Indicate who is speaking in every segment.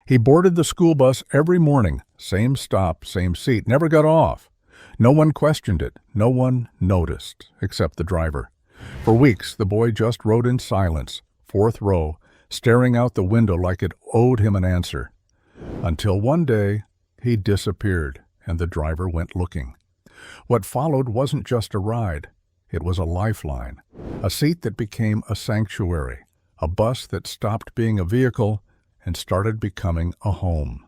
Speaker 1: He boarded the school bus every morning, same stop, same seat, never got off. No one questioned it, no one noticed, except the driver. For weeks, the boy just rode in silence, fourth row, staring out the window like it owed him an answer. Until one day, he disappeared, and the driver went looking. What followed wasn't just a ride. It was a lifeline, a seat that became a sanctuary, a bus that stopped being a vehicle and started becoming a home.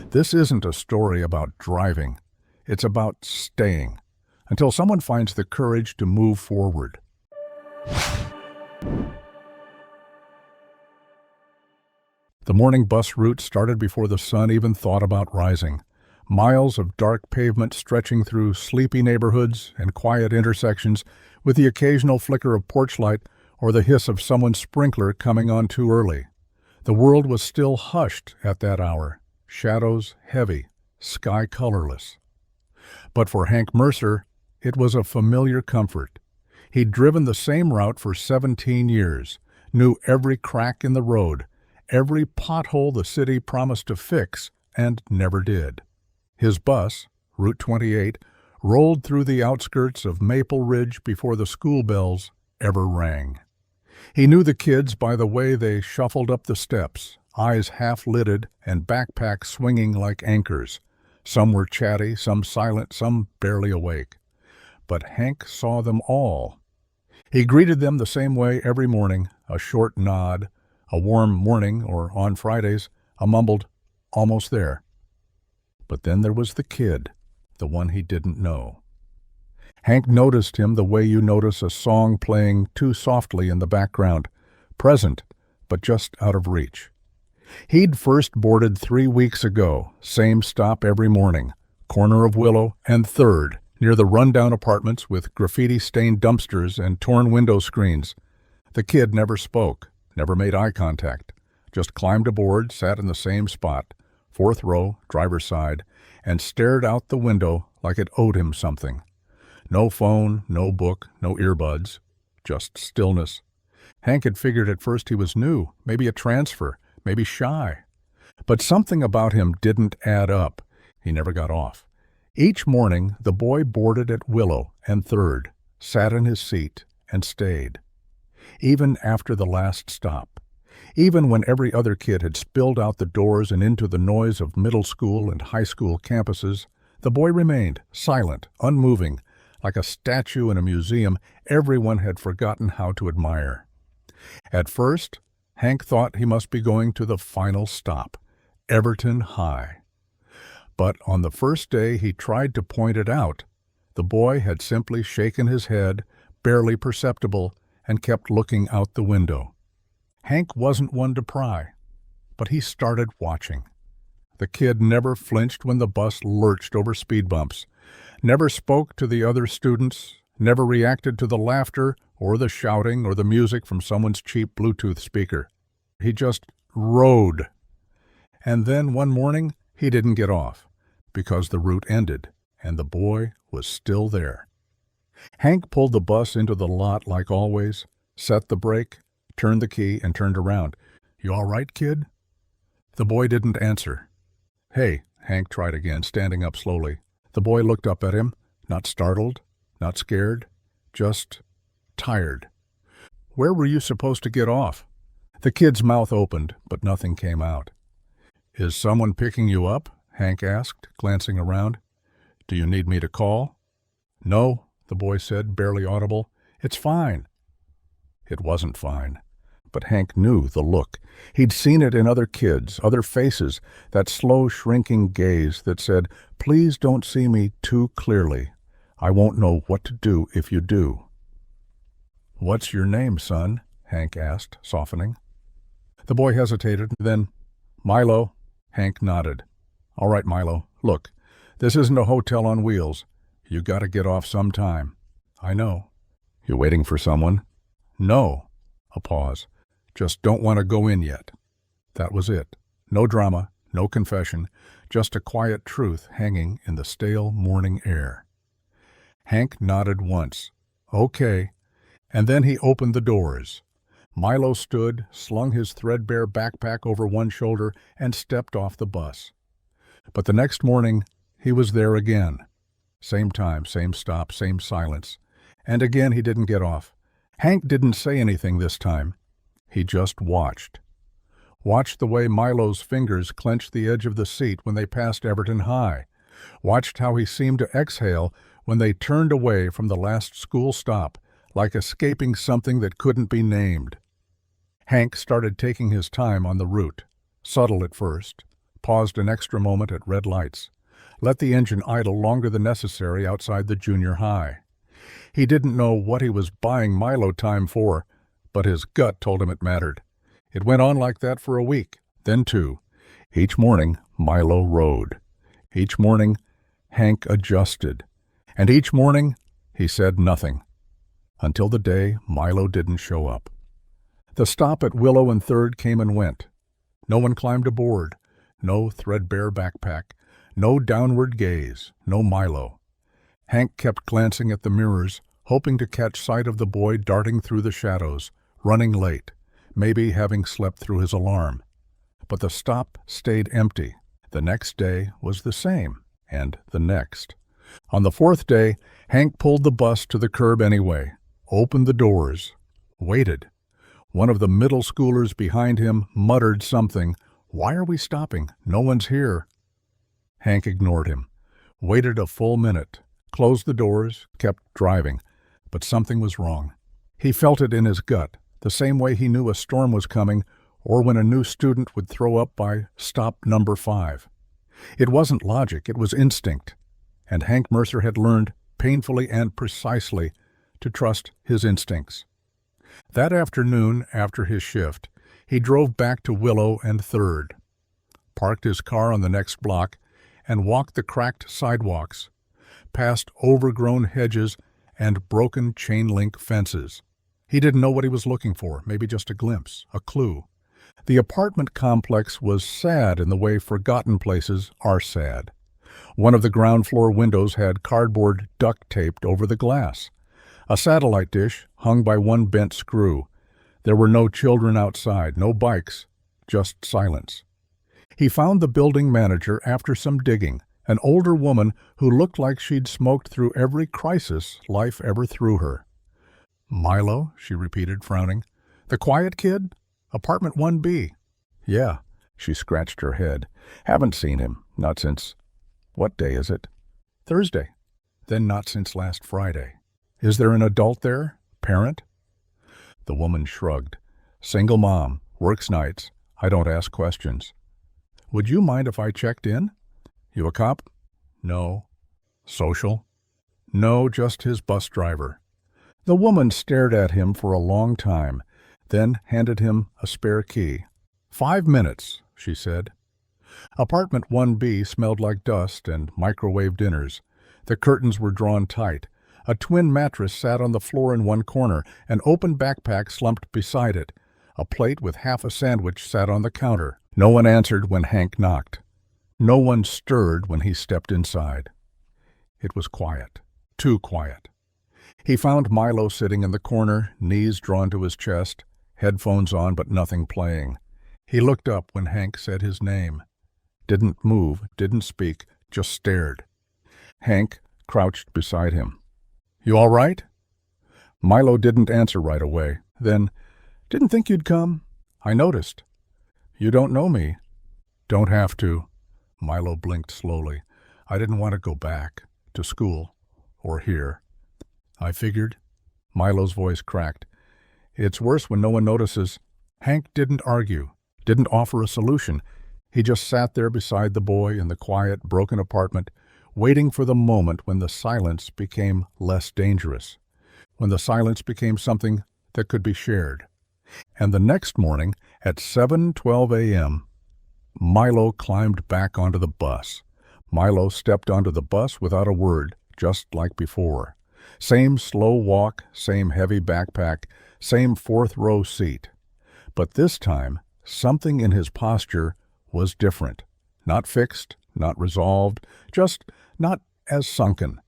Speaker 1: This isn't a story about driving. It's about staying, until someone finds the courage to move forward. The morning bus route started before the sun even thought about rising. Miles of dark pavement stretching through sleepy neighborhoods and quiet intersections, with the occasional flicker of porch light or the hiss of someone's sprinkler coming on too early. The world was still hushed at that hour, shadows heavy, sky colorless. But for Hank Mercer, it was a familiar comfort. He'd driven the same route for 17 years, knew every crack in the road, every pothole the city promised to fix and never did. His bus, Route 28, rolled through the outskirts of Maple Ridge before the school bells ever rang. He knew the kids by the way they shuffled up the steps, eyes half-lidded and backpacks swinging like anchors. Some were chatty, some silent, some barely awake. But Hank saw them all. He greeted them the same way every morning, a short nod, a warm morning, or on Fridays, a mumbled, "Almost there." But then there was the kid, the one he didn't know. Hank noticed him the way you notice a song playing too softly in the background, present, but just out of reach. He'd first boarded 3 weeks ago, same stop every morning, corner of Willow and 3rd, near the rundown apartments with graffiti-stained dumpsters and torn window screens. The kid never spoke, never made eye contact, just climbed aboard, sat in the same spot, 4th row, driver's side, and stared out the window like it owed him something. No phone, no book, no earbuds, just stillness. Hank had figured at first he was new, maybe a transfer, maybe shy. But something about him didn't add up. He never got off. Each morning, the boy boarded at Willow and 3rd, sat in his seat, and stayed. Even after the last stop. Even when every other kid had spilled out the doors and into the noise of middle school and high school campuses, the boy remained, silent, unmoving, like a statue in a museum everyone had forgotten how to admire. At first, Hank thought he must be going to the final stop, Everton High. But on the first day he tried to point it out, the boy had simply shaken his head, barely perceptible, and kept looking out the window. Hank wasn't one to pry, but he started watching. The kid never flinched when the bus lurched over speed bumps, never spoke to the other students, never reacted to the laughter or the shouting or the music from someone's cheap Bluetooth speaker. He just rode. And then one morning, he didn't get off, because the route ended, and the boy was still there. Hank pulled the bus into the lot like always, set the brake, turned the key, and turned around. "You all right, kid?" The boy didn't answer. "Hey," Hank tried again, standing up slowly. The boy looked up at him, not startled, not scared, just tired. "Where were you supposed to get off?" The kid's mouth opened, but nothing came out. "Is someone picking you up?" Hank asked, glancing around. "Do you need me to call?" "No," the boy said, barely audible. "It's fine." It wasn't fine. But Hank knew the look. He'd seen it in other kids, other faces, that slow, shrinking gaze that said, "Please don't see me too clearly. I won't know what to do if you do." "What's your name, son?" Hank asked, softening. The boy hesitated, then, "Milo." Hank nodded. "All right, Milo. Look, this isn't a hotel on wheels. You gotta get off sometime." "I know." "You waiting for someone?" "No." A pause. "Just don't want to go in yet." That was it. No drama, no confession, just a quiet truth hanging in the stale morning air. Hank nodded once. "Okay." And then he opened the doors. Milo stood, slung his threadbare backpack over one shoulder, and stepped off the bus. But the next morning, he was there again. Same time, same stop, same silence. And again he didn't get off. Hank didn't say anything this time. He just watched. Watched the way Milo's fingers clenched the edge of the seat when they passed Everton High. Watched how he seemed to exhale when they turned away from the last school stop, like escaping something that couldn't be named. Hank started taking his time on the route, subtle at first, paused an extra moment at red lights, let the engine idle longer than necessary outside the junior high. He didn't know what he was buying Milo time for, but his gut told him it mattered. It went on like that for a week, then two. Each morning, Milo rode. Each morning, Hank adjusted. And each morning, he said nothing. Until the day Milo didn't show up. The stop at Willow and 3rd came and went. No one climbed aboard. No threadbare backpack. No downward gaze. No Milo. Hank kept glancing at the mirrors, hoping to catch sight of the boy darting through the shadows, running late, maybe having slept through his alarm. But the stop stayed empty. The next day was the same, and the next. On the 4th day, Hank pulled the bus to the curb anyway, opened the doors, waited. One of the middle schoolers behind him muttered something. "Why are we stopping? No one's here." Hank ignored him, waited a full minute, closed the doors, kept driving. But something was wrong. He felt it in his gut, the same way he knew a storm was coming or when a new student would throw up by stop number 5. It wasn't logic, it was instinct. And Hank Mercer had learned, painfully and precisely, to trust his instincts. That afternoon, after his shift, he drove back to Willow and 3rd, parked his car on the next block, and walked the cracked sidewalks, past overgrown hedges and broken chain-link fences. He didn't know what he was looking for, maybe just a glimpse, a clue. The apartment complex was sad in the way forgotten places are sad. One of the ground floor windows had cardboard duct taped over the glass. A satellite dish hung by one bent screw. There were no children outside, no bikes, just silence. He found the building manager after some digging, an older woman who looked like she'd smoked through every crisis life ever threw her. "Milo," she repeated, frowning. "The quiet kid? Apartment 1B. "Yeah," she scratched her head. "Haven't seen him, not since—" "What day is it?" "Thursday." "Then not since last Friday. Is there an adult there? Parent?" The woman shrugged. "Single mom, works nights. I don't ask questions." "Would you mind if I checked in?" "You a cop?" "No." "Social?" "No, just his bus driver." The woman stared at him for a long time, then handed him a spare key. "5 minutes," she said. Apartment 1B smelled like dust and microwave dinners. The curtains were drawn tight. A twin mattress sat on the floor in one corner, an open backpack slumped beside it. A plate with half a sandwich sat on the counter. No one answered when Hank knocked. No one stirred when he stepped inside. It was quiet, too quiet. He found Milo sitting in the corner, knees drawn to his chest, headphones on but nothing playing. He looked up when Hank said his name. Didn't move, didn't speak, just stared. Hank crouched beside him. "You all right?" Milo didn't answer right away. Then, "Didn't think you'd come. I noticed." "You don't know me." "Don't have to." Milo blinked slowly. "I didn't want to go back. To school. Or here." "I figured." Milo's voice cracked. "It's worse when no one notices." Hank didn't argue, didn't offer a solution. He just sat there beside the boy in the quiet, broken apartment, waiting for the moment when the silence became less dangerous, when the silence became something that could be shared. And the next morning, at 7:12 a.m., Milo climbed back onto the bus. Milo stepped onto the bus without a word, just like before. Same slow walk, same heavy backpack, same 4th-row seat. But this time, something in his posture was different. Not fixed, not resolved, just not as sunken,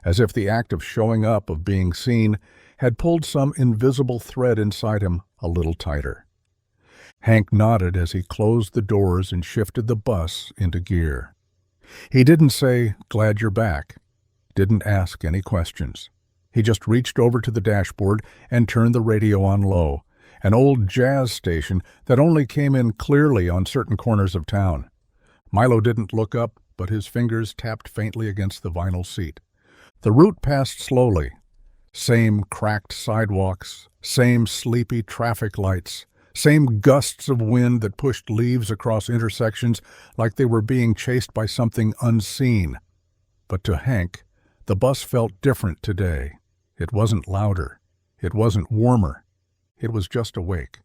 Speaker 1: as if the act of showing up, of being seen, had pulled some invisible thread inside him a little tighter. Hank nodded as he closed the doors and shifted the bus into gear. He didn't say, "Glad you're back," didn't ask any questions. He just reached over to the dashboard and turned the radio on low, an old jazz station that only came in clearly on certain corners of town. Milo didn't look up, but his fingers tapped faintly against the vinyl seat. The route passed slowly. Same cracked sidewalks, same sleepy traffic lights, same gusts of wind that pushed leaves across intersections like they were being chased by something unseen. But to Hank, the bus felt different today. It wasn't louder. It wasn't warmer. It was just awake.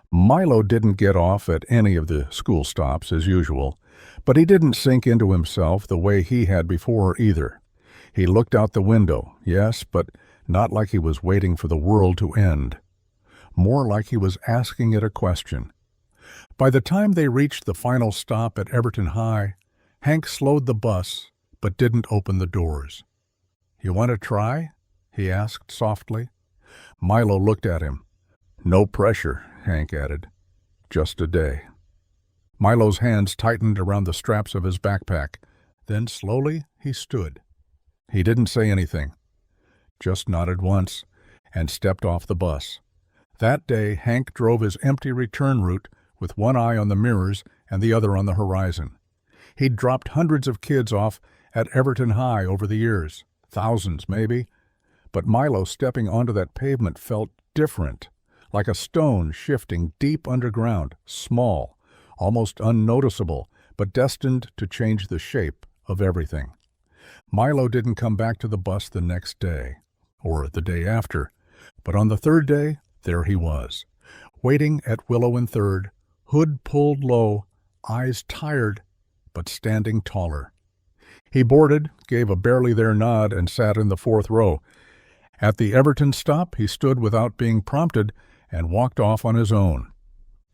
Speaker 1: Milo didn't get off at any of the school stops as usual, but he didn't sink into himself the way he had before either. He looked out the window, yes, but not like he was waiting for the world to end. More like he was asking it a question. By the time they reached the final stop at Everton High, Hank slowed the bus, but didn't open the doors. "You want to try?" he asked softly. Milo looked at him. "No pressure," Hank added. "Just a day." Milo's hands tightened around the straps of his backpack. Then slowly he stood. He didn't say anything, just nodded once, and stepped off the bus. That day Hank drove his empty return route with one eye on the mirrors and the other on the horizon. He'd dropped hundreds of kids off at Everton High over the years, thousands maybe, but Milo stepping onto that pavement felt different, like a stone shifting deep underground, small, almost unnoticeable, but destined to change the shape of everything. Milo didn't come back to the bus the next day, or the day after, but on the third day, there he was, waiting at Willow and Third, hood pulled low, eyes tired, but standing taller. He boarded, gave a barely there nod, and sat in the fourth row. At the Everton stop, he stood without being prompted and walked off on his own.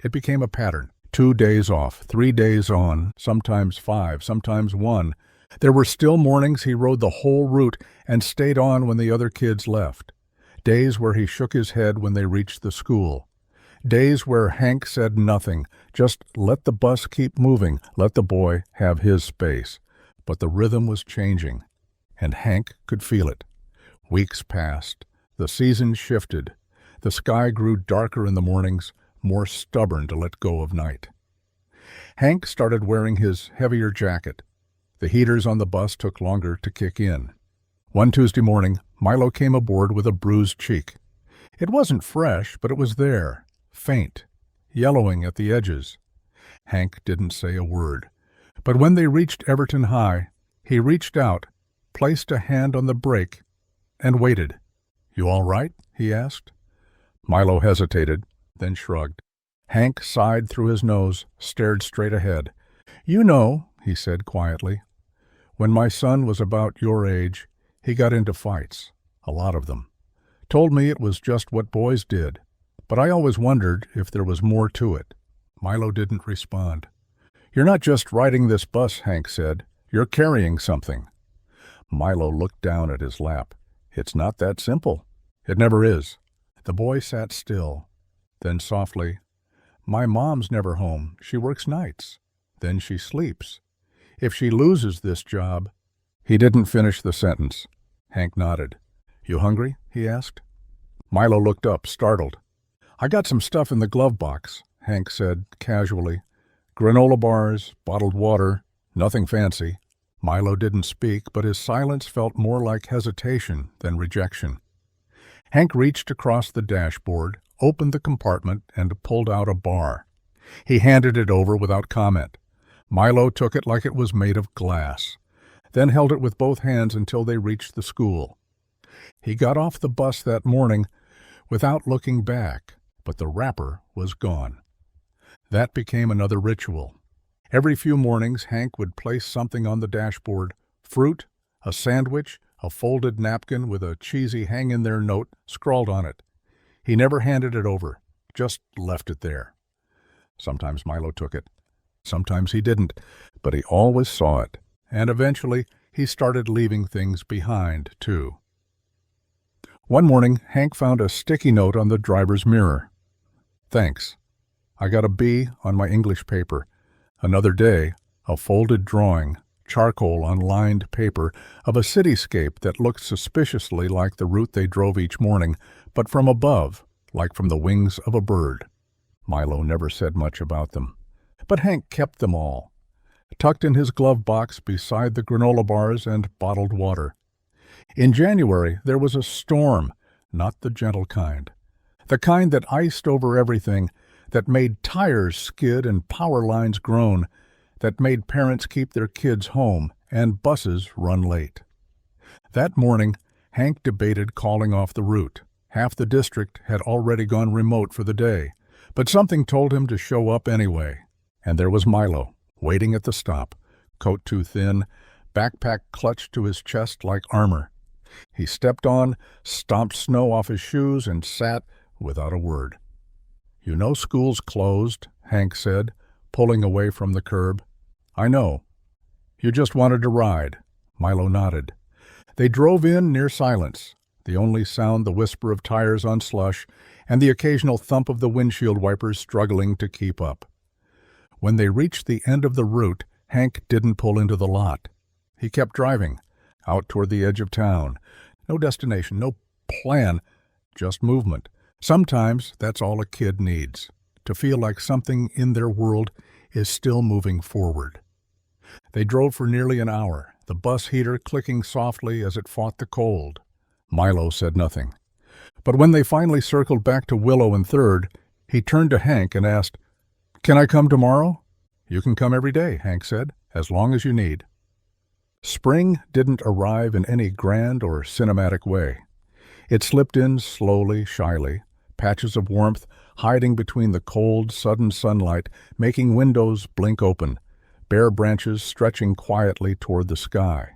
Speaker 1: It became a pattern. 2 days off, 3 days on, sometimes 5, sometimes 1. There were still mornings he rode the whole route and stayed on when the other kids left. Days where he shook his head when they reached the school. Days where Hank said nothing, just let the bus keep moving, let the boy have his space. But the rhythm was changing, and Hank could feel it. Weeks passed. The season shifted. The sky grew darker in the mornings, more stubborn to let go of night. Hank started wearing his heavier jacket. The heaters on the bus took longer to kick in. One Tuesday morning, Milo came aboard with a bruised cheek. It wasn't fresh, but it was there, faint, yellowing at the edges. Hank didn't say a word. But when they reached Everton High, he reached out, placed a hand on the brake, and waited. "You all right?" he asked. Milo hesitated, then shrugged. Hank sighed through his nose, stared straight ahead. "You know," he said quietly, "when my son was about your age, he got into fights, a lot of them. Told me it was just what boys did, but I always wondered if there was more to it." Milo didn't respond. "You're not just riding this bus," Hank said. "You're carrying something." Milo looked down at his lap. "It's not that simple." "It never is." The boy sat still. Then softly, "My mom's never home. She works nights. Then she sleeps. If she loses this job—" He didn't finish the sentence. Hank nodded. "You hungry?" he asked. Milo looked up, startled. "I got some stuff in the glove box," Hank said casually. "Granola bars, bottled water, nothing fancy." Milo didn't speak, but his silence felt more like hesitation than rejection. Hank reached across the dashboard, opened the compartment, and pulled out a bar. He handed it over without comment. Milo took it like it was made of glass, then held it with both hands until they reached the school. He got off the bus that morning without looking back, but the wrapper was gone. That became another ritual. Every few mornings, Hank would place something on the dashboard: fruit, a sandwich, a folded napkin with a cheesy hang-in-there note scrawled on it. He never handed it over, just left it there. Sometimes Milo took it. Sometimes he didn't, but he always saw it, and eventually he started leaving things behind, too. One morning, Hank found a sticky note on the driver's mirror. Thanks. I got a B on my English paper. Another day, a folded drawing, charcoal on lined paper, of a cityscape that looked suspiciously like the route they drove each morning, but from above, like from the wings of a bird. Milo never said much about them, but Hank kept them all, tucked in his glove box beside the granola bars and bottled water. In January, there was a storm, not the gentle kind. The kind that iced over everything, that made tires skid and power lines groan, that made parents keep their kids home and buses run late. That morning, Hank debated calling off the route. Half the district had already gone remote for the day, but something told him to show up anyway. And there was Milo, waiting at the stop, coat too thin, backpack clutched to his chest like armor. He stepped on, stomped snow off his shoes, and sat without a word. "You know school's closed," Hank said, pulling away from the curb. "I know. You just wanted to ride." Milo nodded. They drove in near silence, the only sound the whisper of tires on slush and the occasional thump of the windshield wipers struggling to keep up. When they reached the end of the route, Hank didn't pull into the lot. He kept driving, out toward the edge of town. No destination, no plan, just movement. Sometimes that's all a kid needs, to feel like something in their world is still moving forward. They drove for nearly an hour, the bus heater clicking softly as it fought the cold. Milo said nothing. But when they finally circled back to Willow and 3rd, he turned to Hank and asked, "Can I come tomorrow?" "You can come every day," Hank said, "as long as you need." Spring didn't arrive in any grand or cinematic way. It slipped in slowly, shyly, patches of warmth hiding between the cold, sudden sunlight, making windows blink open, bare branches stretching quietly toward the sky.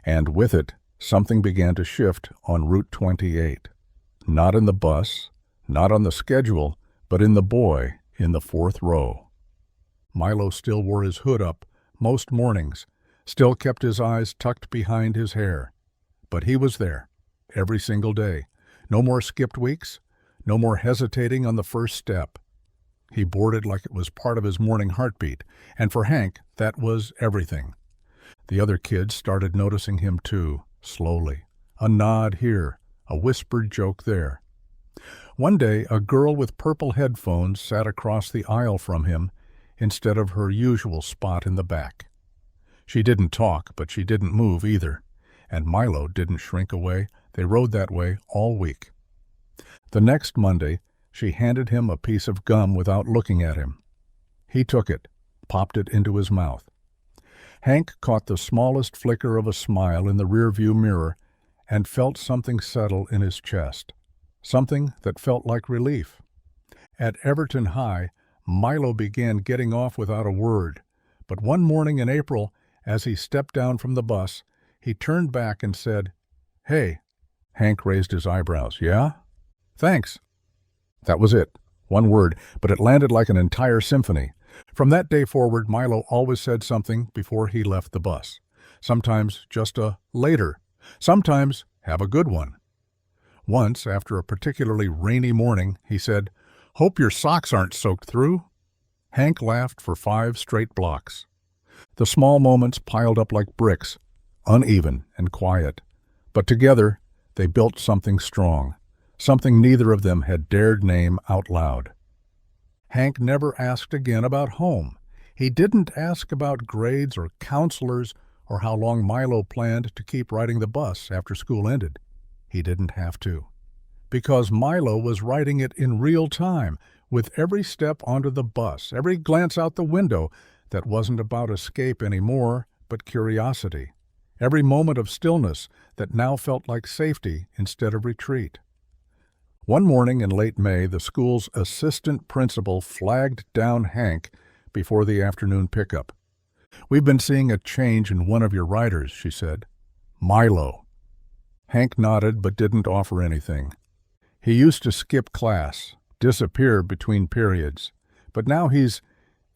Speaker 1: And with it, something began to shift on Route 28. Not in the bus, not on the schedule, but in the boy in the 4th row. Milo still wore his hood up most mornings, still kept his eyes tucked behind his hair. But he was there, every single day. No more skipped weeks, no more hesitating on the first step. He boarded like it was part of his morning heartbeat, and for Hank, that was everything. The other kids started noticing him too, slowly. A nod here, a whispered joke there. One day, a girl with purple headphones sat across the aisle from him instead of her usual spot in the back. She didn't talk, but she didn't move either, and Milo didn't shrink away. They rode that way all week. The next Monday, she handed him a piece of gum without looking at him. He took it, popped it into his mouth. Hank caught the smallest flicker of a smile in the rearview mirror and felt something settle in his chest, something that felt like relief. At Everton High, Milo began getting off without a word, but one morning in April, as he stepped down from the bus, he turned back and said, "Hey." Hank raised his eyebrows. "Yeah?" "Thanks." That was it. One word, but it landed like an entire symphony. From that day forward, Milo always said something before he left the bus. Sometimes just a later. Sometimes have a good one. Once, after a particularly rainy morning, he said, "Hope your socks aren't soaked through." Hank laughed for 5 straight blocks. The small moments piled up like bricks, uneven and quiet. But together, they built something strong, something neither of them had dared name out loud. Hank never asked again about home. He didn't ask about grades or counselors or how long Milo planned to keep riding the bus after school ended. He didn't have to, because Milo was riding it in real time, with every step onto the bus, every glance out the window that wasn't about escape anymore, but curiosity, every moment of stillness that now felt like safety instead of retreat. One morning in late May, the school's assistant principal flagged down Hank before the afternoon pickup. "We've been seeing a change in one of your riders," she said. "Milo." Hank nodded but didn't offer anything. He used to skip class, disappear between periods, but now he's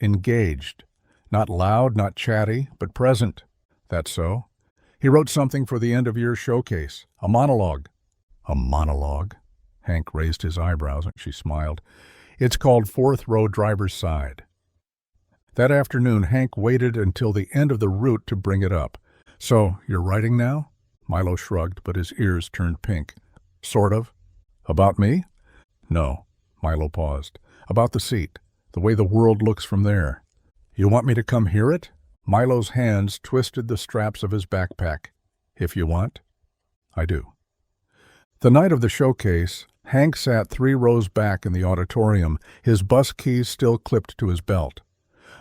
Speaker 1: engaged. Not loud, not chatty, but present. That's so. He wrote something for the end-of-year showcase, a monologue. A monologue? Hank raised his eyebrows and she smiled. It's called fourth row driver's side. That afternoon, Hank waited until the end of the route to bring it up. "So, you're writing now?" Milo shrugged, but his ears turned pink. "Sort of." "About me?" "No." Milo paused. "About the seat, the way the world looks from there." "You want me to come hear it?" Milo's hands twisted the straps of his backpack. "If you want." "I do." The night of the showcase, Hank sat 3 rows back in the auditorium, his bus keys still clipped to his belt.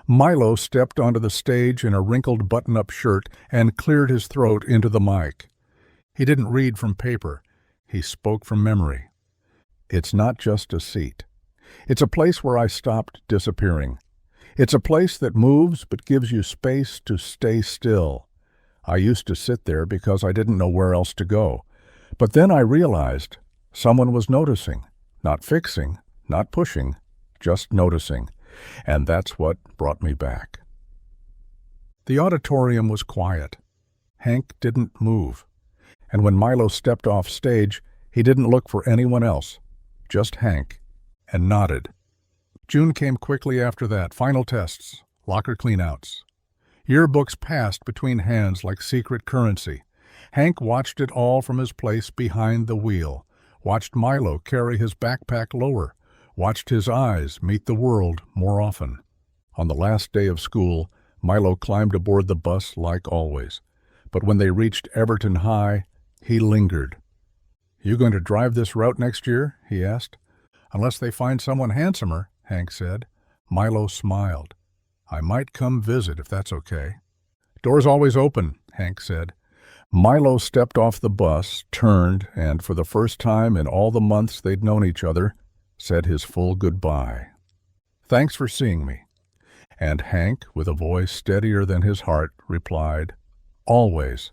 Speaker 1: Milo stepped onto the stage in a wrinkled button-up shirt and cleared his throat into the mic. He didn't read from paper. He spoke from memory. "It's not just a seat. It's a place where I stopped disappearing. It's a place that moves but gives you space to stay still. I used to sit there because I didn't know where else to go. But then I realized someone was noticing, not fixing, not pushing, just noticing. And that's what brought me back." The auditorium was quiet. Hank didn't move. And when Milo stepped off stage, he didn't look for anyone else, just Hank, and nodded. June came quickly after that, final tests, locker cleanouts. Yearbooks passed between hands like secret currency. Hank watched it all from his place behind the wheel, watched Milo carry his backpack lower, watched his eyes meet the world more often. On the last day of school, Milo climbed aboard the bus like always. But when they reached Everton High, he lingered. "You going to drive this route next year?" he asked. "Unless they find someone handsomer," Hank said. Milo smiled. "I might come visit if that's okay." "Door's always open," Hank said. Milo stepped off the bus, turned, and for the first time in all the months they'd known each other, said his full goodbye. "Thanks for seeing me." And Hank, with a voice steadier than his heart, replied, "Always."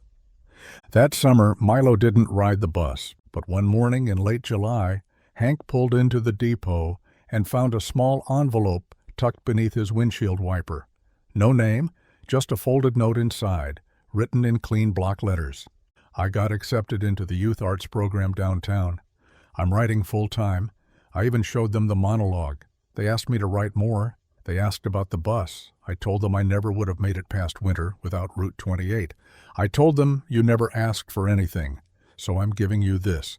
Speaker 1: That summer, Milo didn't ride the bus, but one morning in late July, Hank pulled into the depot and found a small envelope tucked beneath his windshield wiper. No name, just a folded note inside, written in clean block letters. "I got accepted into the youth arts program downtown. I'm writing full-time. I even showed them the monologue. They asked me to write more. They asked about the bus. I told them I never would have made it past winter without Route 28. I told them you never asked for anything, so I'm giving you this.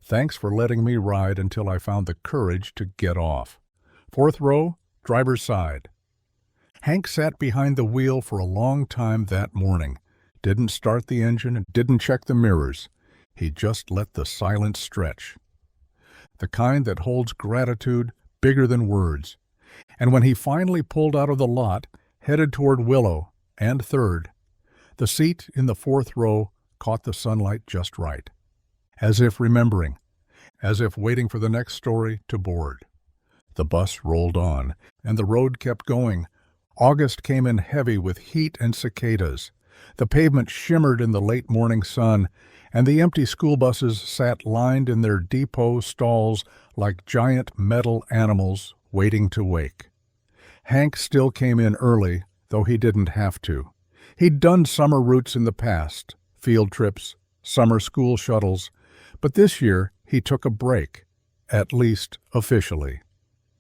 Speaker 1: Thanks for letting me ride until I found the courage to get off. Fourth row, driver's side." Hank sat behind the wheel for a long time that morning, didn't start the engine and didn't check the mirrors. He just let the silence stretch. The kind that holds gratitude bigger than words. And when he finally pulled out of the lot, headed toward Willow and 3rd, the seat in the 4th row caught the sunlight just right. As if remembering, as if waiting for the next story to board. The bus rolled on, and the road kept going. August came in heavy with heat and cicadas. The pavement shimmered in the late morning sun, and the empty school buses sat lined in their depot stalls like giant metal animals waiting to wake. Hank still came in early, though he didn't have to. He'd done summer routes in the past, field trips, summer school shuttles, but this year he took a break, at least officially.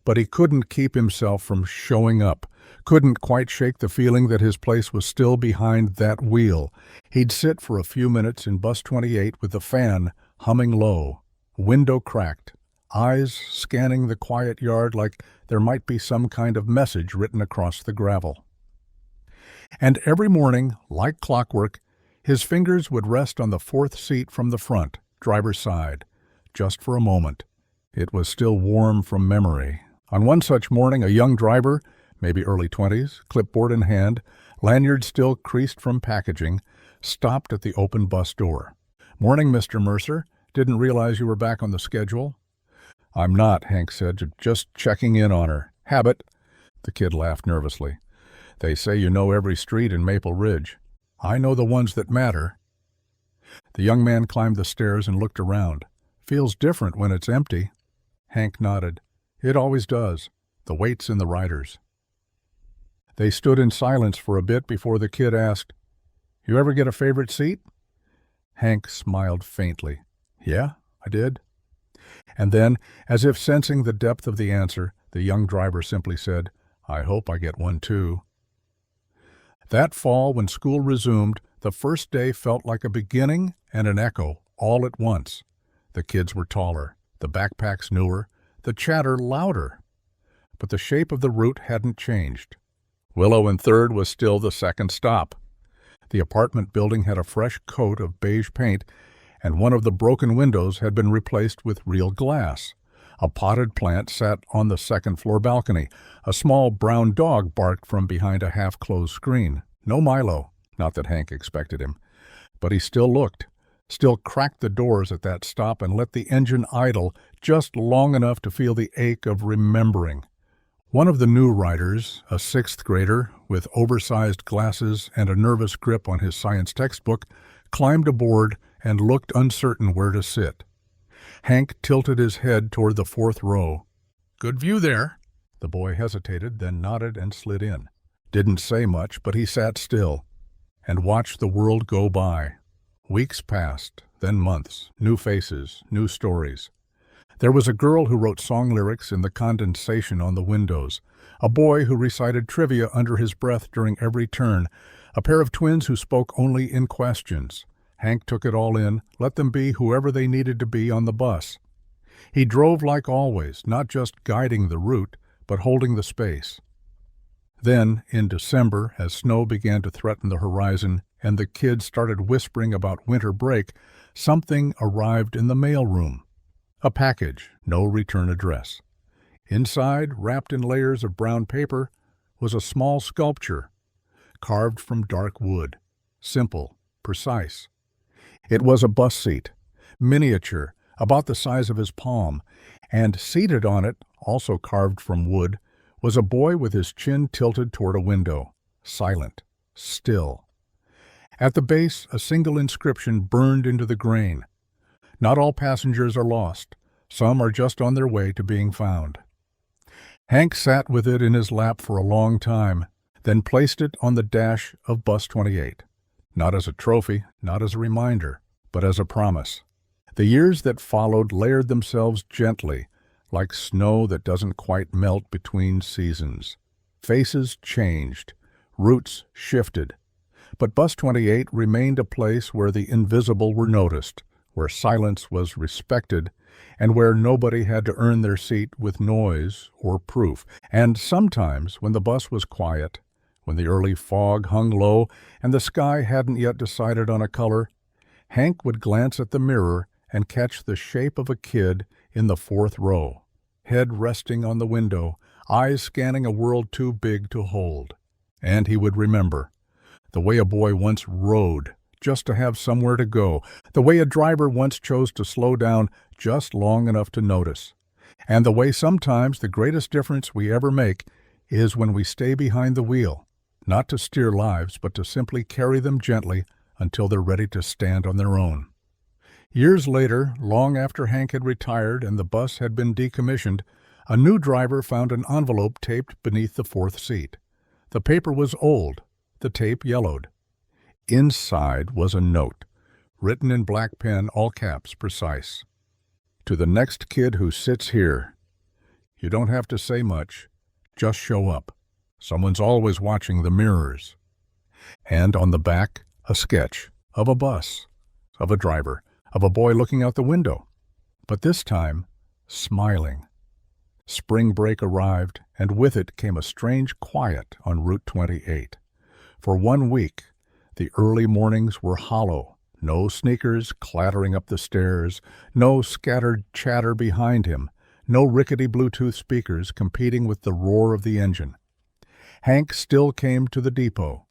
Speaker 1: But he couldn't keep himself from showing up, couldn't quite shake the feeling that his place was still behind that wheel. He'd sit for a few minutes in bus 28 with the fan humming low, window cracked, eyes scanning the quiet yard like there might be some kind of message written across the gravel. And every morning, like clockwork, his fingers would rest on the 4th seat from the front, driver's side, just for a moment. It was still warm from memory. On one such morning, a young driver, maybe early 20s, clipboard in hand, lanyard still creased from packaging, stopped at the open bus door. "Morning, Mr. Mercer. Didn't realize you were back on the schedule." "I'm not," Hank said, "just checking in on her. Habit." The kid laughed nervously. "They say you know every street in Maple Ridge. I know the ones that matter." The young man climbed the stairs and looked around. "Feels different when it's empty." Hank nodded. "It always does. The weight's in the riders." They stood in silence for a bit before the kid asked, "You ever get a favorite seat?" Hank smiled faintly. "Yeah, I did." And then, as if sensing the depth of the answer, The young driver simply said, "I hope I get one too." That fall, when school resumed, the first day felt like a beginning and an echo all at once. The kids were taller, the backpacks newer, the chatter louder. But the shape of the route hadn't changed. Willow and Third was still the second stop. The apartment building had a fresh coat of beige paint, and one of the broken windows had been replaced with real glass. A potted plant sat on the second-floor balcony. A small brown dog barked from behind a half-closed screen. No Milo, not that Hank expected him. But he still looked, still cracked the doors at that stop and let the engine idle just long enough to feel the ache of remembering. One of the new riders, a sixth grader with oversized glasses and a nervous grip on his science textbook, climbed aboard and looked uncertain where to sit. Hank tilted his head toward the fourth row. "Good view there." The boy hesitated, then nodded and slid in. Didn't say much, but he sat still and watched the world go by. Weeks passed, then months, new faces, new stories. There was a girl who wrote song lyrics in the condensation on the windows, a boy who recited trivia under his breath during every turn, a pair of twins who spoke only in questions. Hank took it all in, let them be whoever they needed to be on the bus. He drove like always, not just guiding the route, but holding the space. Then, in December, as snow began to threaten the horizon and the kids started whispering about winter break, something arrived in the mailroom. A package, no return address. Inside, wrapped in layers of brown paper, was a small sculpture, carved from dark wood, simple, precise. It was a bus seat, miniature, about the size of his palm, and seated on it, also carved from wood, was a boy with his chin tilted toward a window, silent, still. At the base, a single inscription burned into the grain. Not all passengers are lost. Some are just on their way to being found. Hank sat with it in his lap for a long time, then placed it on the dash of Bus 28. Not as a trophy, not as a reminder, but as a promise. The years that followed layered themselves gently, like snow that doesn't quite melt between seasons. Faces changed, routes shifted, but Bus 28 remained a place where the invisible were noticed, where silence was respected, and where nobody had to earn their seat with noise or proof. And sometimes, when the bus was quiet, when the early fog hung low and the sky hadn't yet decided on a color, Hank would glance at the mirror and catch the shape of a kid in the fourth row, head resting on the window, eyes scanning a world too big to hold. And he would remember the way a boy once rode just to have somewhere to go, the way a driver once chose to slow down just long enough to notice, and the way sometimes the greatest difference we ever make is when we stay behind the wheel, not to steer lives, but to simply carry them gently until they're ready to stand on their own. Years later, long after Hank had retired and the bus had been decommissioned, a new driver found an envelope taped beneath the fourth seat. The paper was old, the tape yellowed. Inside was a note, written in black pen, all caps, precise. "To the next kid who sits here, you don't have to say much, just show up. Someone's always watching the mirrors." And on the back, a sketch of a bus, of a driver, of a boy looking out the window, but this time smiling. Spring break arrived, and with it came a strange quiet on Route 28. For 1 week, the early mornings were hollow, no sneakers clattering up the stairs, no scattered chatter behind him, no rickety Bluetooth speakers competing with the roar of the engine. Hank still came to the depot,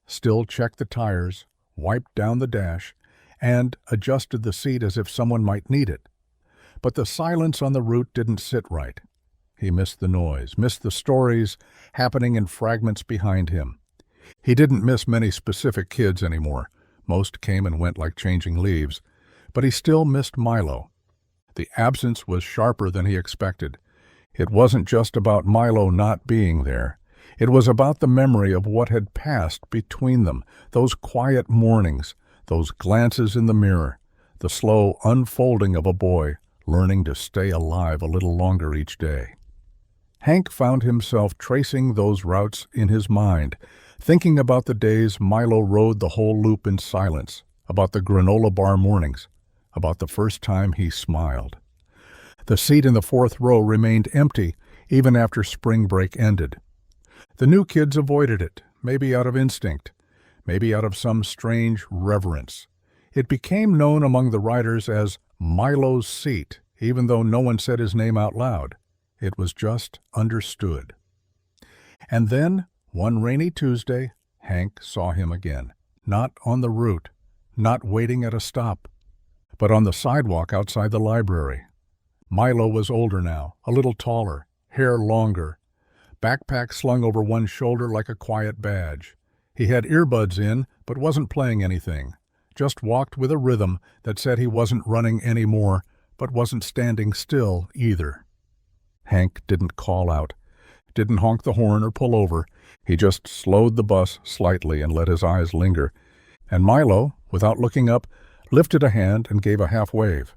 Speaker 1: still checked the tires, wiped down the dash, and adjusted the seat as if someone might need it. But the silence on the route didn't sit right. He missed the noise, missed the stories happening in fragments behind him. He didn't miss many specific kids anymore. Most came and went like changing leaves. But he still missed Milo. The absence was sharper than he expected. It wasn't just about Milo not being there. It was about the memory of what had passed between them, those quiet mornings, those glances in the mirror, the slow unfolding of a boy learning to stay alive a little longer each day. Hank found himself tracing those routes in his mind, thinking about the days Milo rode the whole loop in silence, about the granola bar mornings, about the first time he smiled. The seat in the fourth row remained empty even after spring break ended. The new kids avoided it, maybe out of instinct, maybe out of some strange reverence. It became known among the riders as Milo's seat, even though no one said his name out loud. It was just understood. And then, one rainy Tuesday, Hank saw him again. Not on the route, not waiting at a stop, but on the sidewalk outside the library. Milo was older now, a little taller, hair longer, backpack slung over one shoulder like a quiet badge. He had earbuds in, but wasn't playing anything. Just walked with a rhythm that said he wasn't running anymore, but wasn't standing still either. Hank didn't call out, didn't honk the horn or pull over. He just slowed the bus slightly and let his eyes linger. And Milo, without looking up, lifted a hand and gave a half wave.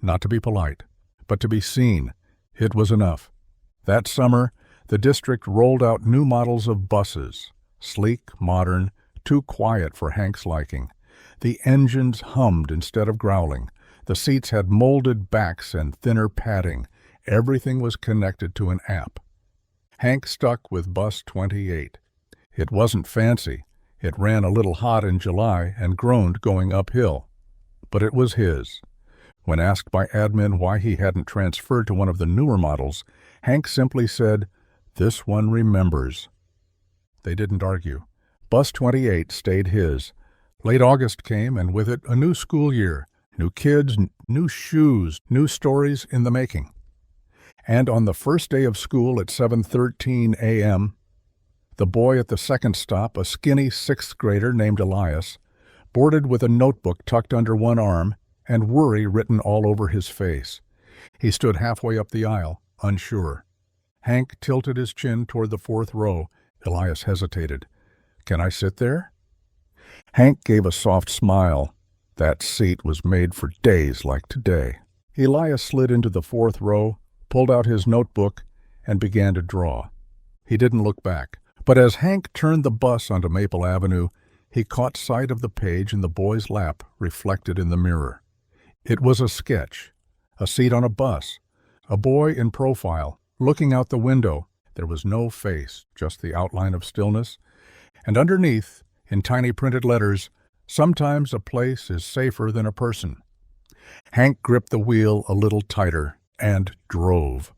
Speaker 1: Not to be polite, but to be seen. It was enough. That summer, the district rolled out new models of buses, sleek, modern, too quiet for Hank's liking. The engines hummed instead of growling. The seats had molded backs and thinner padding. Everything was connected to an app. Hank stuck with Bus 28. It wasn't fancy. It ran a little hot in July and groaned going uphill. But it was his. When asked by admin why he hadn't transferred to one of the newer models, Hank simply said, "This one remembers." They didn't argue. Bus 28 stayed his. Late August came, and with it a new school year, new kids, new shoes, new stories in the making. And on the first day of school at 7:13 a.m., the boy at the second stop, a skinny sixth grader named Elias, boarded with a notebook tucked under one arm and worry written all over his face. He stood halfway up the aisle, unsure. Hank tilted his chin toward the fourth row. Elias hesitated. "Can I sit there?" Hank gave a soft smile. That seat was made for days like today. Elias slid into the fourth row, pulled out his notebook, and began to draw. He didn't look back, but as Hank turned the bus onto Maple Avenue, he caught sight of the page in the boy's lap reflected in the mirror. It was a sketch, a seat on a bus, a boy in profile, looking out the window. There was no face, just the outline of stillness, and underneath, in tiny printed letters, "Sometimes a place is safer than a person." Hank gripped the wheel a little tighter and drove.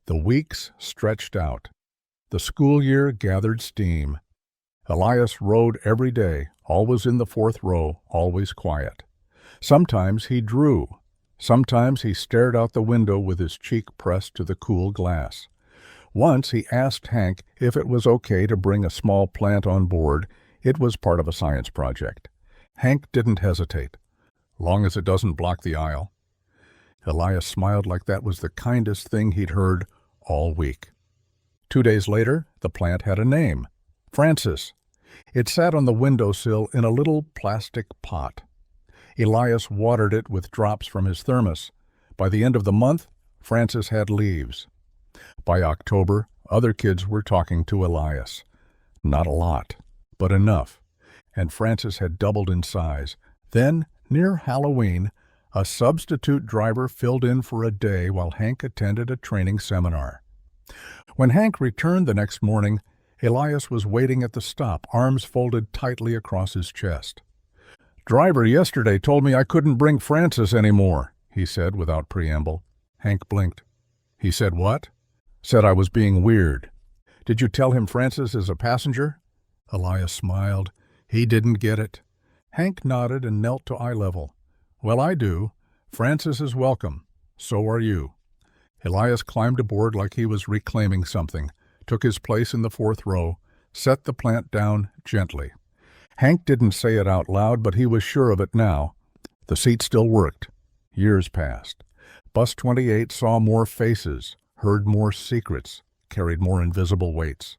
Speaker 1: The weeks stretched out. The school year gathered steam. Elias rode every day, always in the fourth row, always quiet. Sometimes he drew. Sometimes he stared out the window with his cheek pressed to the cool glass. Once he asked Hank if it was okay to bring a small plant on board. It was part of a science project. Hank didn't hesitate. "Long as it doesn't block the aisle." Elias smiled like that was the kindest thing he'd heard all week. 2 days later, the plant had a name. Francis. It sat on the windowsill in a little plastic pot. Elias watered it with drops from his thermos. By the end of the month, Francis had leaves. By October, other kids were talking to Elias. Not a lot, but enough. And Francis had doubled in size. Then, near Halloween, a substitute driver filled in for a day while Hank attended a training seminar. When Hank returned the next morning, Elias was waiting at the stop, arms folded tightly across his chest. "Driver yesterday told me I couldn't bring Francis anymore," he said without preamble. Hank blinked. "He said what?" "Said I was being weird." "Did you tell him Francis is a passenger?" Elias smiled. He didn't get it. Hank nodded and knelt to eye level. "Well, I do. Francis is welcome. So are you." Elias climbed aboard like he was reclaiming something, took his place in the fourth row, set the plant down gently. Hank didn't say it out loud, but he was sure of it now. The seat still worked. Years passed. Bus 28 saw more faces, heard more secrets, carried more invisible weights.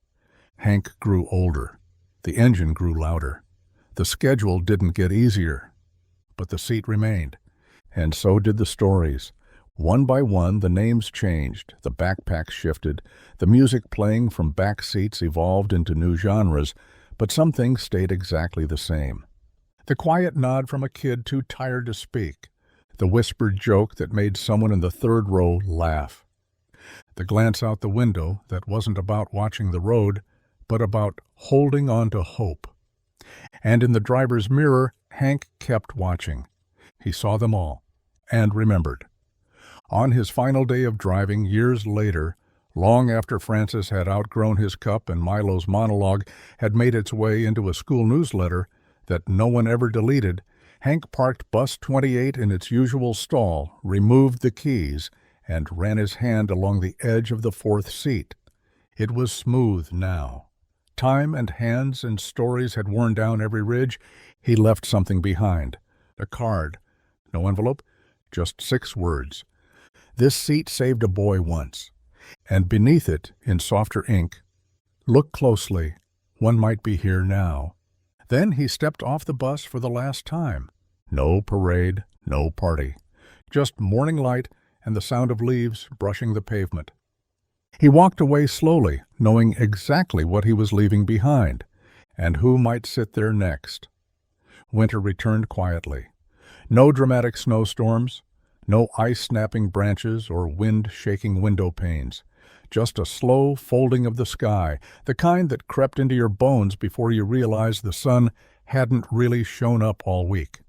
Speaker 1: Hank grew older. The engine grew louder. The schedule didn't get easier. But the seat remained. And so did the stories. One by one, the names changed, the backpacks shifted, the music playing from back seats evolved into new genres, but some things stayed exactly the same. The quiet nod from a kid too tired to speak, the whispered joke that made someone in the third row laugh, the glance out the window that wasn't about watching the road, but about holding on to hope. And in the driver's mirror, Hank kept watching. He saw them all, and remembered. On his final day of driving, years later, long after Francis had outgrown his cup and Milo's monologue had made its way into a school newsletter that no one ever deleted, Hank parked bus 28 in its usual stall, removed the keys, and ran his hand along the edge of the fourth seat. It was smooth now. Time and hands and stories had worn down every ridge. He left something behind. A card. No envelope, just 6 words. This seat saved a boy once. And beneath it, in softer ink, look closely. One might be here now. Then he stepped off the bus for the last time. No parade, no party. Just morning light and the sound of leaves brushing the pavement. He walked away slowly, knowing exactly what he was leaving behind, and who might sit there next. Winter returned quietly. No dramatic snowstorms, no ice-snapping branches or wind-shaking window panes. Just a slow folding of the sky, the kind that crept into your bones before you realized the sun hadn't really shown up all week.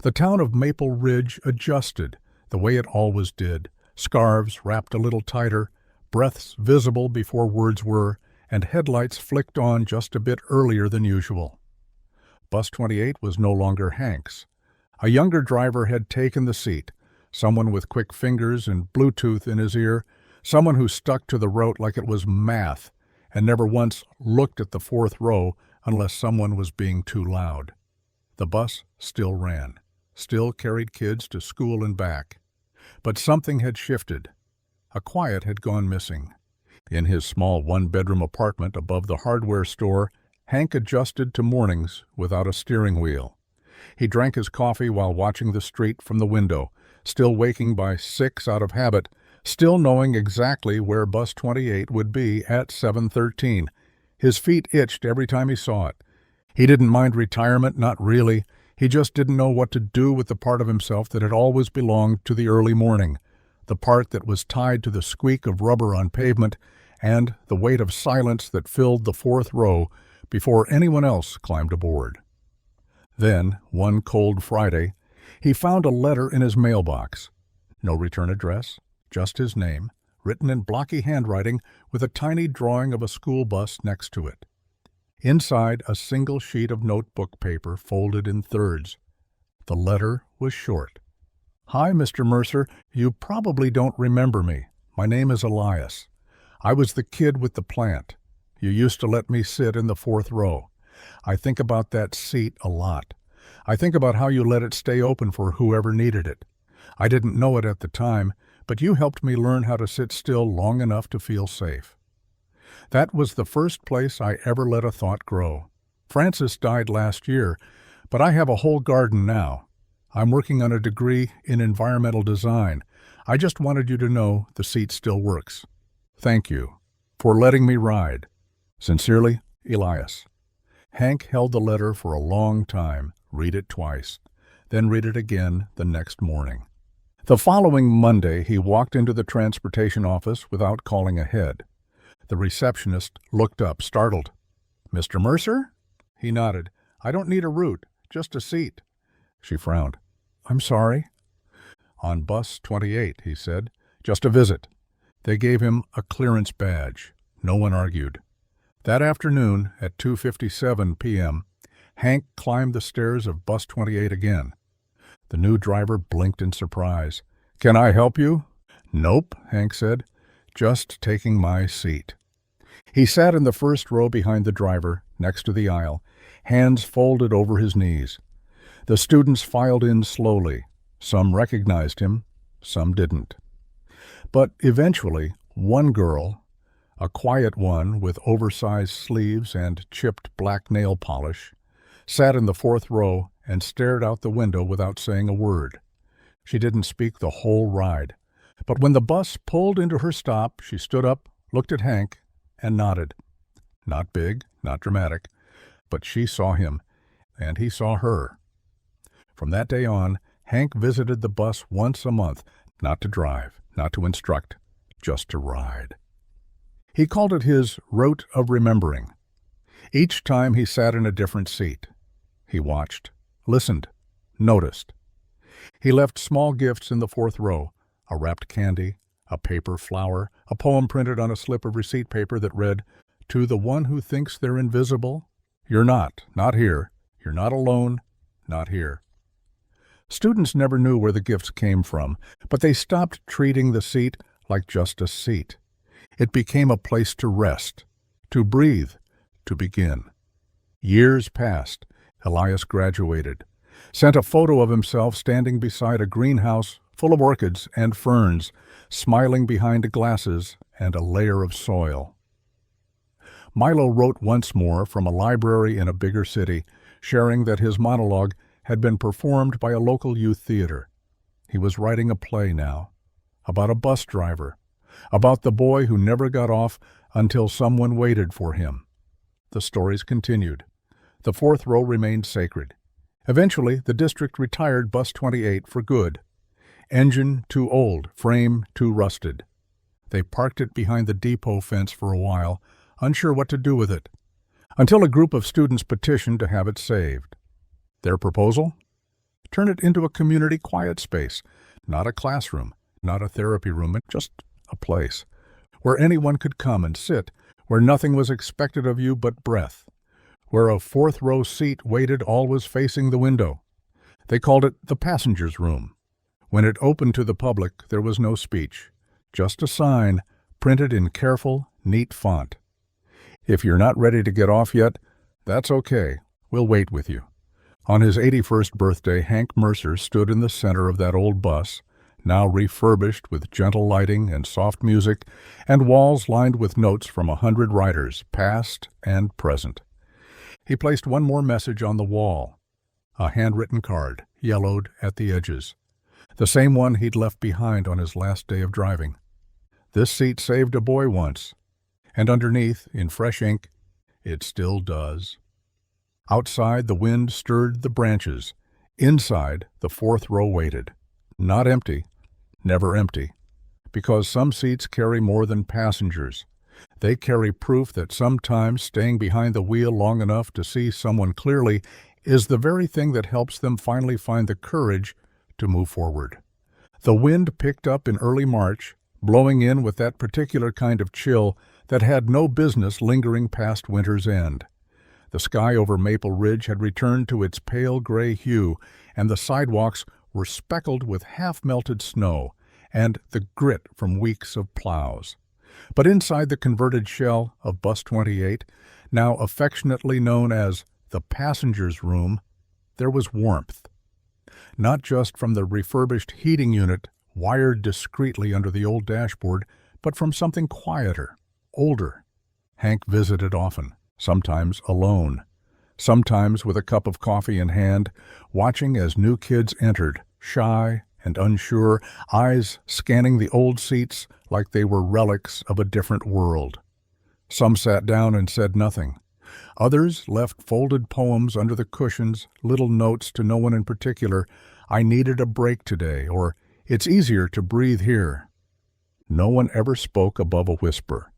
Speaker 1: The town of Maple Ridge adjusted, the way it always did, scarves wrapped a little tighter, breaths visible before words were, and headlights flicked on just a bit earlier than usual. Bus 28 was no longer Hank's. A younger driver had taken the seat, someone with quick fingers and Bluetooth in his ear, someone who stuck to the route like it was math and never once looked at the fourth row unless someone was being too loud. The bus still ran, still carried kids to school and back. But something had shifted. A quiet had gone missing. In his small one-bedroom apartment above the hardware store, Hank adjusted to mornings without a steering wheel. He drank his coffee while watching the street from the window, still waking by 6 out of habit, still knowing exactly where bus 28 would be at 7:13. His feet itched every time he saw it. He didn't mind retirement, not really. He just didn't know what to do with the part of himself that had always belonged to the early morning, the part that was tied to the squeak of rubber on pavement and the weight of silence that filled the fourth row before anyone else climbed aboard. Then, one cold Friday, he found a letter in his mailbox. No return address, just his name, written in blocky handwriting with a tiny drawing of a school bus next to it. Inside, a single sheet of notebook paper folded in thirds. The letter was short. "Hi, Mr. Mercer. You probably don't remember me. My name is Elias. I was the kid with the plant. You used to let me sit in the fourth row. I think about that seat a lot. I think about how you let it stay open for whoever needed it. I didn't know it at the time, but you helped me learn how to sit still long enough to feel safe." That was the first place I ever let a thought grow. Francis died last year, but I have a whole garden now. I'm working on a degree in environmental design. I just wanted you to know the seat still works. Thank you for letting me ride. Sincerely, Elias. Hank held the letter for a long time, read it twice, then read it again the next morning. The following Monday, he walked into the transportation office without calling ahead. The receptionist looked up, startled. "Mr. Mercer?" He nodded. "I don't need a route, just a seat." She frowned. "I'm sorry." "On bus 28, he said. "Just a visit." They gave him a clearance badge. No one argued. That afternoon, at 2:57 p.m., Hank climbed the stairs of bus 28 again. The new driver blinked in surprise. "Can I help you?" "Nope," Hank said. "Just taking my seat." He sat in the first row behind the driver, next to the aisle, hands folded over his knees. The students filed in slowly. Some recognized him, some didn't. But eventually, one girl, a quiet one with oversized sleeves and chipped black nail polish, sat in the fourth row and stared out the window without saying a word. She didn't speak the whole ride. But when the bus pulled into her stop, she stood up, looked at Hank, and nodded. Not big, not dramatic, but she saw him, and he saw her. From that day on, Hank visited the bus once a month, not to drive, not to instruct, just to ride. He called it his route of remembering. Each time he sat in a different seat. He watched, listened, noticed. He left small gifts in the fourth row, a wrapped candy, a paper flower, a poem printed on a slip of receipt paper that read, "To the one who thinks they're invisible, you're not here. You're not alone, not here." Students never knew where the gifts came from, but they stopped treating the seat like just a seat. It became a place to rest, to breathe, to begin. Years passed. Elias graduated, sent a photo of himself standing beside a greenhouse full of orchids and ferns, smiling behind glasses and a layer of soil. Milo wrote once more from a library in a bigger city, sharing that his monologue had been performed by a local youth theater. He was writing a play now, about a bus driver, about the boy who never got off until someone waited for him. The stories continued. The fourth row remained sacred. Eventually, the district retired Bus 28 for good. Engine too old, frame too rusted. They parked it behind the depot fence for a while, unsure what to do with it, until a group of students petitioned to have it saved. Their proposal? Turn it into a community quiet space, not a classroom, not a therapy room, just a place where anyone could come and sit, where nothing was expected of you but breath, where a fourth row seat waited always facing the window. They called it the passenger's room. When it opened to the public, there was no speech, just a sign printed in careful, neat font. If you're not ready to get off yet, that's okay. We'll wait with you. On his 81st birthday, Hank Mercer stood in the center of that old bus, now refurbished with gentle lighting and soft music, and walls lined with notes from 100 writers, past and present. He placed one more message on the wall, a handwritten card, yellowed at the edges, the same one he'd left behind on his last day of driving. This seat saved a boy once, and underneath, in fresh ink, it still does. Outside, the wind stirred the branches. Inside, the fourth row waited. Not empty, never empty, because some seats carry more than passengers. They carry proof that sometimes staying behind the wheel long enough to see someone clearly is the very thing that helps them finally find the courage to move forward. The wind picked up in early March, blowing in with that particular kind of chill that had no business lingering past winter's end. The sky over Maple Ridge had returned to its pale gray hue, and the sidewalks were speckled with half-melted snow and the grit from weeks of plows. But inside the converted shell of Bus 28, now affectionately known as the passenger's room, there was warmth. Not just from the refurbished heating unit wired discreetly under the old dashboard, but from something quieter, older. Hank visited often, sometimes alone, sometimes with a cup of coffee in hand, watching as new kids entered, shy and unsure, eyes scanning the old seats like they were relics of a different world. Some sat down and said nothing. Others left folded poems under the cushions, little notes to no one in particular, "I needed a break today," or "It's easier to breathe here." No one ever spoke above a whisper.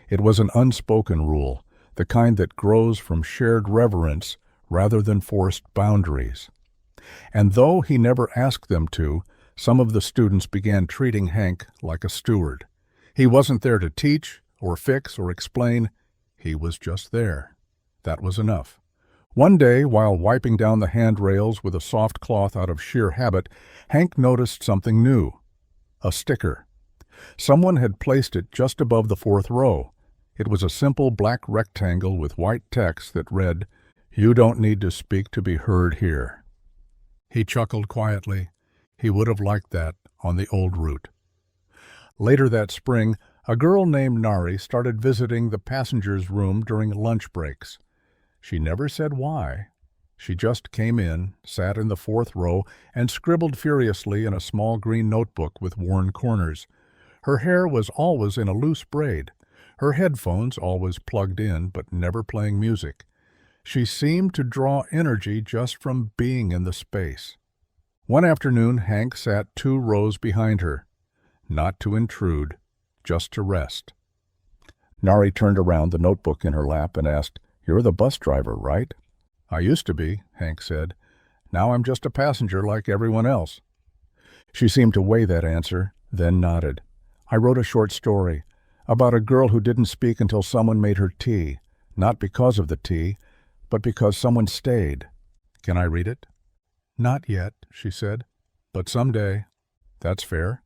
Speaker 1: It was an unspoken rule, the kind that grows from shared reverence rather than forced boundaries. And though he never asked them to, some of the students began treating Hank like a steward. He wasn't there to teach or fix or explain. He was just there. That was enough. One day, while wiping down the handrails with a soft cloth out of sheer habit, Hank noticed something new. A sticker. Someone had placed it just above the fourth row. It was a simple black rectangle with white text that read, "You don't need to speak to be heard here." He chuckled quietly. He would have liked that on the old route. Later that spring, a girl named Nari started visiting the passenger's room during lunch breaks. She never said why. She just came in, sat in the fourth row, and scribbled furiously in a small green notebook with worn corners. Her hair was always in a loose braid, her headphones always plugged in but never playing music. She seemed to draw energy just from being in the space. One afternoon, Hank sat 2 rows behind her, not to intrude, just to rest. Nari turned around, the notebook in her lap, and asked, "You're the bus driver, right?" "I used to be," Hank said. "Now I'm just a passenger like everyone else." She seemed to weigh that answer, then nodded. "I wrote a short story about a girl who didn't speak until someone made her tea, not because of the tea, but because someone stayed. Can I read it?" "Not yet," she said, "but someday." "That's fair."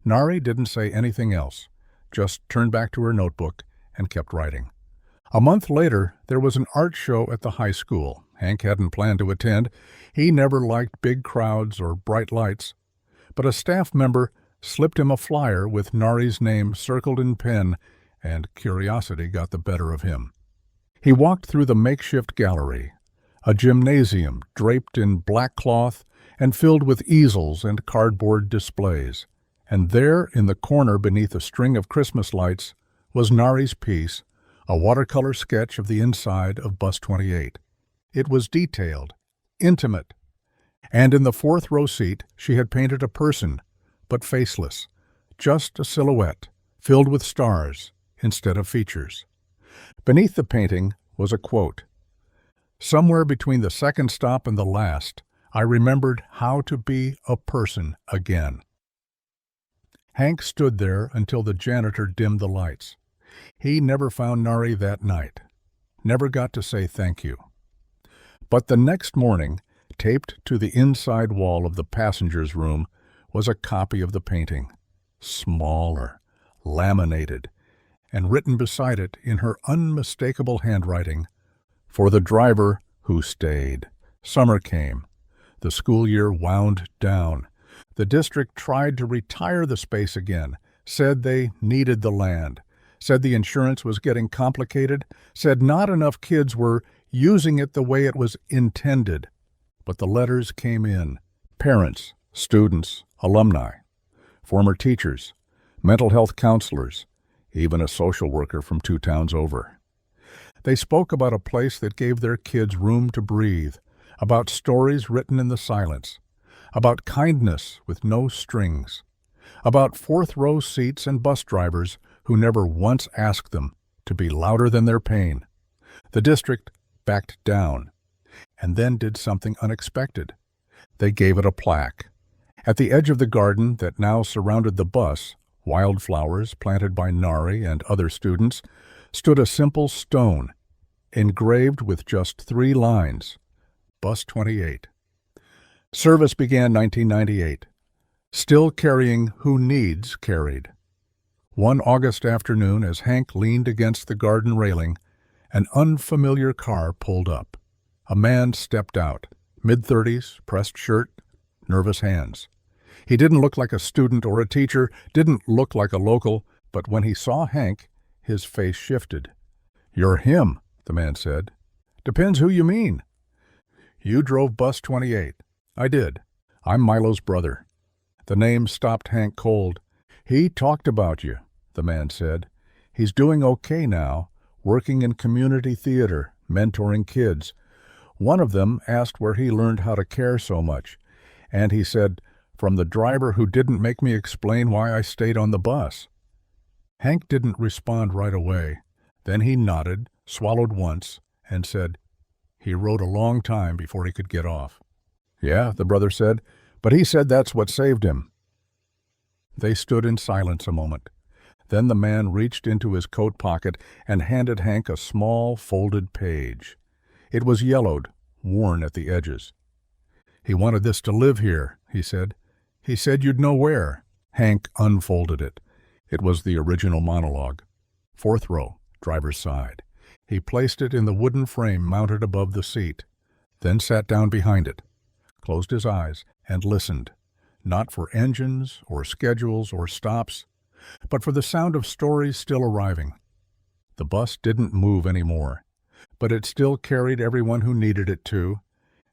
Speaker 1: Nari didn't say anything else, just turned back to her notebook and kept writing. A month later, there was an art show at the high school. Hank hadn't planned to attend. He never liked big crowds or bright lights. But a staff member slipped him a flyer with Nari's name circled in pen, and curiosity got the better of him. He walked through the makeshift gallery, a gymnasium draped in black cloth and filled with easels and cardboard displays. And there, in the corner beneath a string of Christmas lights, was Nari's piece, a watercolor sketch of the inside of Bus 28. It was detailed, intimate, and in the fourth row seat she had painted a person, but faceless, just a silhouette, filled with stars instead of features. Beneath the painting was a quote. "Somewhere between the second stop and the last, I remembered how to be a person again." Hank stood there until the janitor dimmed the lights. He never found Nari that night, never got to say thank you. But the next morning, taped to the inside wall of the passenger's room, was a copy of the painting, smaller, laminated, and written beside it in her unmistakable handwriting, "For the driver who stayed." Summer came. The school year wound down. The district tried to retire the space again, said they needed the land, said the insurance was getting complicated, said not enough kids were using it the way it was intended. But the letters came in. Parents, students, alumni, former teachers, mental health counselors, even a social worker from 2 towns over. They spoke about a place that gave their kids room to breathe, about stories written in the silence, about kindness with no strings, about fourth row seats and bus drivers who never once asked them to be louder than their pain. The district backed down, and then did something unexpected. They gave it a plaque. At the edge of the garden that now surrounded the bus, wildflowers planted by Nari and other students, stood a simple stone, engraved with just 3 lines, Bus 28. Service began 1998. Still carrying who needs carried. One August afternoon, as Hank leaned against the garden railing, an unfamiliar car pulled up. A man stepped out, mid-30s, pressed shirt, nervous hands. He didn't look like a student or a teacher, didn't look like a local, but when he saw Hank, his face shifted. "You're him," the man said. "Depends who you mean." "You drove Bus 28. "I did. I'm Milo's brother." The name stopped Hank cold. "He talked about you," the man said. "He's doing okay now, working in community theater, mentoring kids. One of them asked where he learned how to care so much, and he said, 'From the driver who didn't make me explain why I stayed on the bus.'" Hank didn't respond right away. Then he nodded, swallowed once, and said, "He rode a long time before he could get off." "Yeah," the brother said, "but he said that's what saved him." They stood in silence a moment. Then the man reached into his coat pocket and handed Hank a small, folded page. It was yellowed, worn at the edges. "He wanted this to live here," he said. "He said you'd know where." Hank unfolded it. It was the original monologue. Fourth row, driver's side. He placed it in the wooden frame mounted above the seat, then sat down behind it, closed his eyes, and listened, not for engines or schedules or stops, but for the sound of stories still arriving. The bus didn't move anymore, but it still carried everyone who needed it to,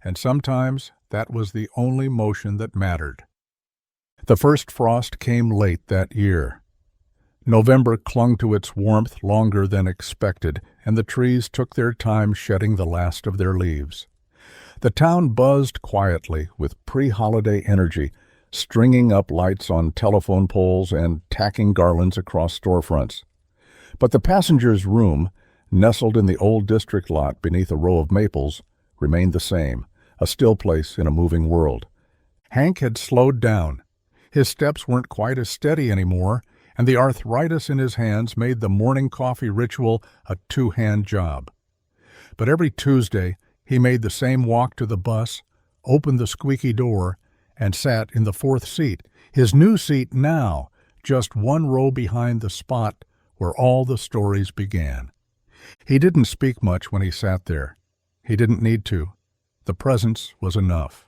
Speaker 1: and sometimes that was the only motion that mattered. The first frost came late that year. November clung to its warmth longer than expected, and the trees took their time shedding the last of their leaves. The town buzzed quietly with pre-holiday energy, stringing up lights on telephone poles and tacking garlands across storefronts. But the passengers' room, nestled in the old district lot beneath a row of maples, remained the same, a still place in a moving world. Hank had slowed down. His steps weren't quite as steady anymore, and the arthritis in his hands made the morning coffee ritual a two-hand job. But every Tuesday, he made the same walk to the bus, opened the squeaky door, and sat in the fourth seat, his new seat now, just one row behind the spot where all the stories began. He didn't speak much when he sat there. He didn't need to. The presence was enough.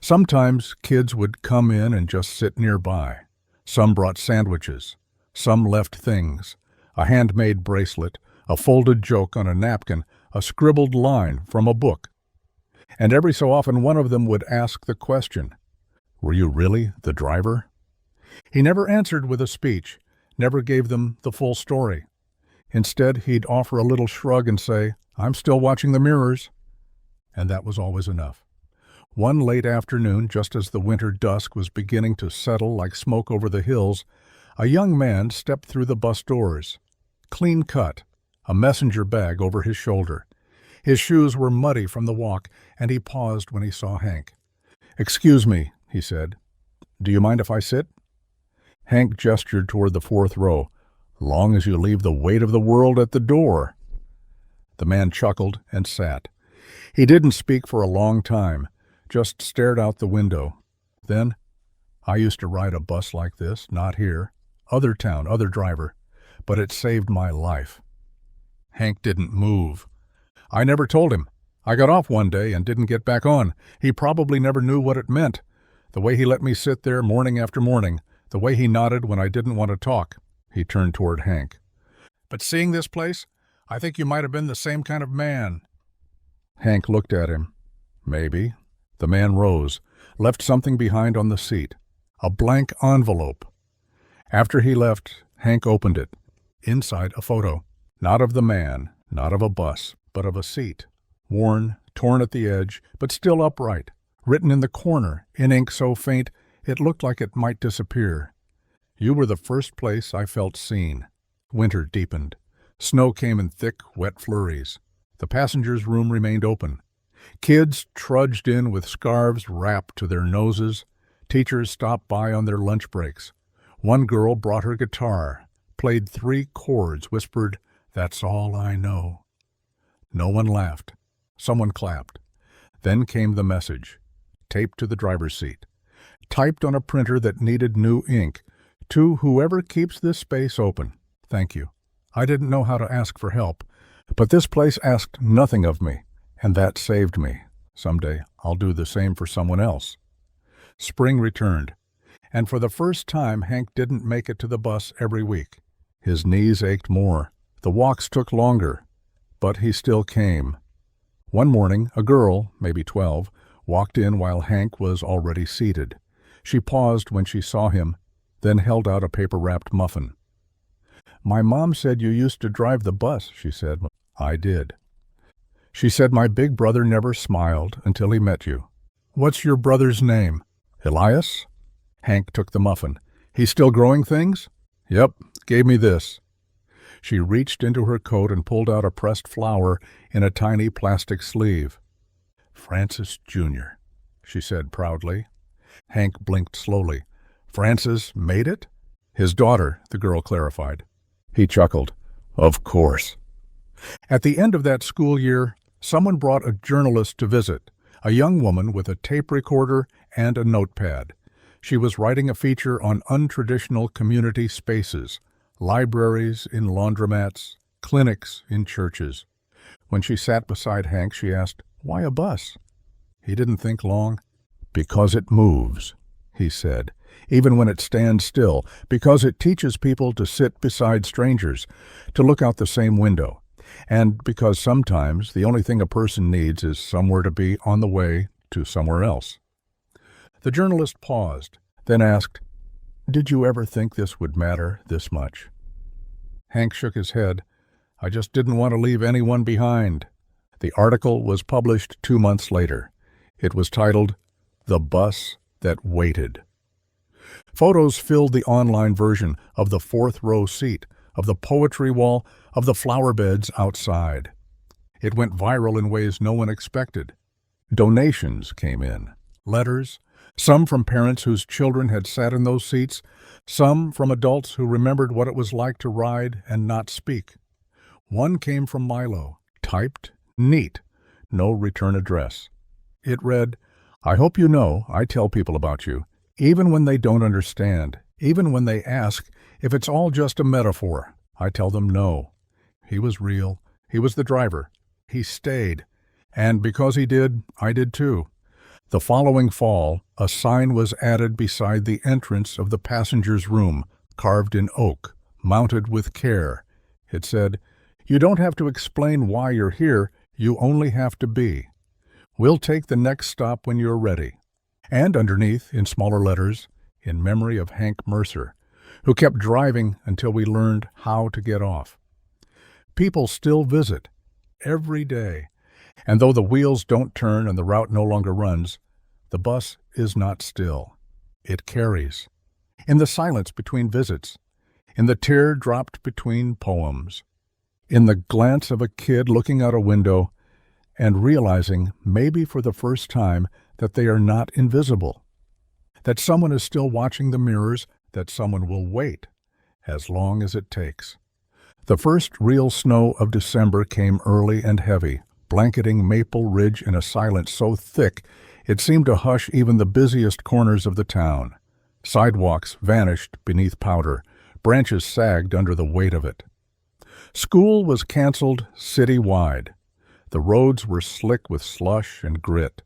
Speaker 1: Sometimes kids would come in and just sit nearby. Some brought sandwiches. Some left things: a handmade bracelet, a folded joke on a napkin, a scribbled line from a book. And every so often one of them would ask the question, "Were you really the driver?" He never answered with a speech, never gave them the full story. Instead, he'd offer a little shrug and say, "I'm still watching the mirrors." And that was always enough. One late afternoon, just as the winter dusk was beginning to settle like smoke over the hills, a young man stepped through the bus doors. Clean cut, a messenger bag over his shoulder. His shoes were muddy from the walk, and he paused when he saw Hank. "Excuse me," he said. "Do you mind if I sit?" Hank gestured toward the fourth row. "Long as you leave the weight of the world at the door." The man chuckled and sat. He didn't speak for a long time, just stared out the window. Then, "I used to ride a bus like this, not here. Other town, other driver. But it saved my life." Hank didn't move. "I never told him. I got off one day and didn't get back on. He probably never knew what it meant. The way he let me sit there morning after morning, the way he nodded when I didn't want to talk." He turned toward Hank. "But seeing this place, I think you might have been the same kind of man." Hank looked at him. "Maybe." The man rose, left something behind on the seat. A blank envelope. After he left, Hank opened it. Inside, a photo. Not of the man, not of a bus, but of a seat. Worn, torn at the edge, but still upright. Written in the corner, in ink so faint it looked like it might disappear. "You were the first place I felt seen." Winter deepened. Snow came in thick, wet flurries. The passengers' room remained open. Kids trudged in with scarves wrapped to their noses. Teachers stopped by on their lunch breaks. One girl brought her guitar, played 3 chords, whispered, "That's all I know." No one laughed. Someone clapped. Then came the message, taped to the driver's seat, typed on a printer that needed new ink. "To whoever keeps this space open, thank you. I didn't know how to ask for help, but this place asked nothing of me, and that saved me. Someday I'll do the same for someone else." Spring returned, and for the first time Hank didn't make it to the bus every week. His knees ached more. The walks took longer, but he still came. One morning, a girl, maybe 12, walked in while Hank was already seated. She paused when she saw him, then held out a paper-wrapped muffin. "My mom said you used to drive the bus," she said. "I did." She said, "My big brother never smiled until he met you." "What's your brother's name?" "Elias?" Hank took the muffin. "He's still growing things?" "Yep, gave me this." She reached into her coat and pulled out a pressed flower in a tiny plastic sleeve. "Francis Jr.," she said proudly. Hank blinked slowly. "Francis made it?" "His daughter," the girl clarified. He chuckled. "Of course." At the end of that school year, someone brought a journalist to visit, a young woman with a tape recorder and a notepad. She was writing a feature on untraditional community spaces, libraries in laundromats, clinics in churches. When she sat beside Hank, she asked, "Why a bus?" He didn't think long. "Because it moves," he said, "even when it stands still, because it teaches people to sit beside strangers, to look out the same window. And because sometimes the only thing a person needs is somewhere to be on the way to somewhere else. The journalist paused, then asked, "Did you ever think this would matter this much?" Hank shook his head. "I just didn't want to leave anyone behind." The article was published 2 months later. It was titled, "The Bus That Waited." Photos filled the online version of the fourth row seat, of the poetry wall, of the flower beds outside. It went viral in ways no one expected. Donations came in. Letters, some from parents whose children had sat in those seats, some from adults who remembered what it was like to ride and not speak. One came from Milo, typed, neat, no return address. It read, "I hope you know I tell people about you, even when they don't understand, even when they ask if it's all just a metaphor. I tell them no. He was real. He was the driver. He stayed. And because he did, I did too." The following fall, a sign was added beside the entrance of the passenger's room, carved in oak, mounted with care. It said, "You don't have to explain why you're here, you only have to be. We'll take the next stop when you're ready." And underneath, in smaller letters, "In memory of Hank Mercer, who kept driving until we learned how to get off." People still visit, every day. And though the wheels don't turn and the route no longer runs, the bus is not still. It carries. In the silence between visits, in the tear dropped between poems, in the glance of a kid looking out a window and realizing, maybe for the first time, that they are not invisible, that someone is still watching the mirrors, that someone will wait as long as it takes. The first real snow of December came early and heavy, blanketing Maple Ridge in a silence so thick it seemed to hush even the busiest corners of the town. Sidewalks vanished beneath powder, branches sagged under the weight of it. School was canceled city-wide. The roads were slick with slush and grit,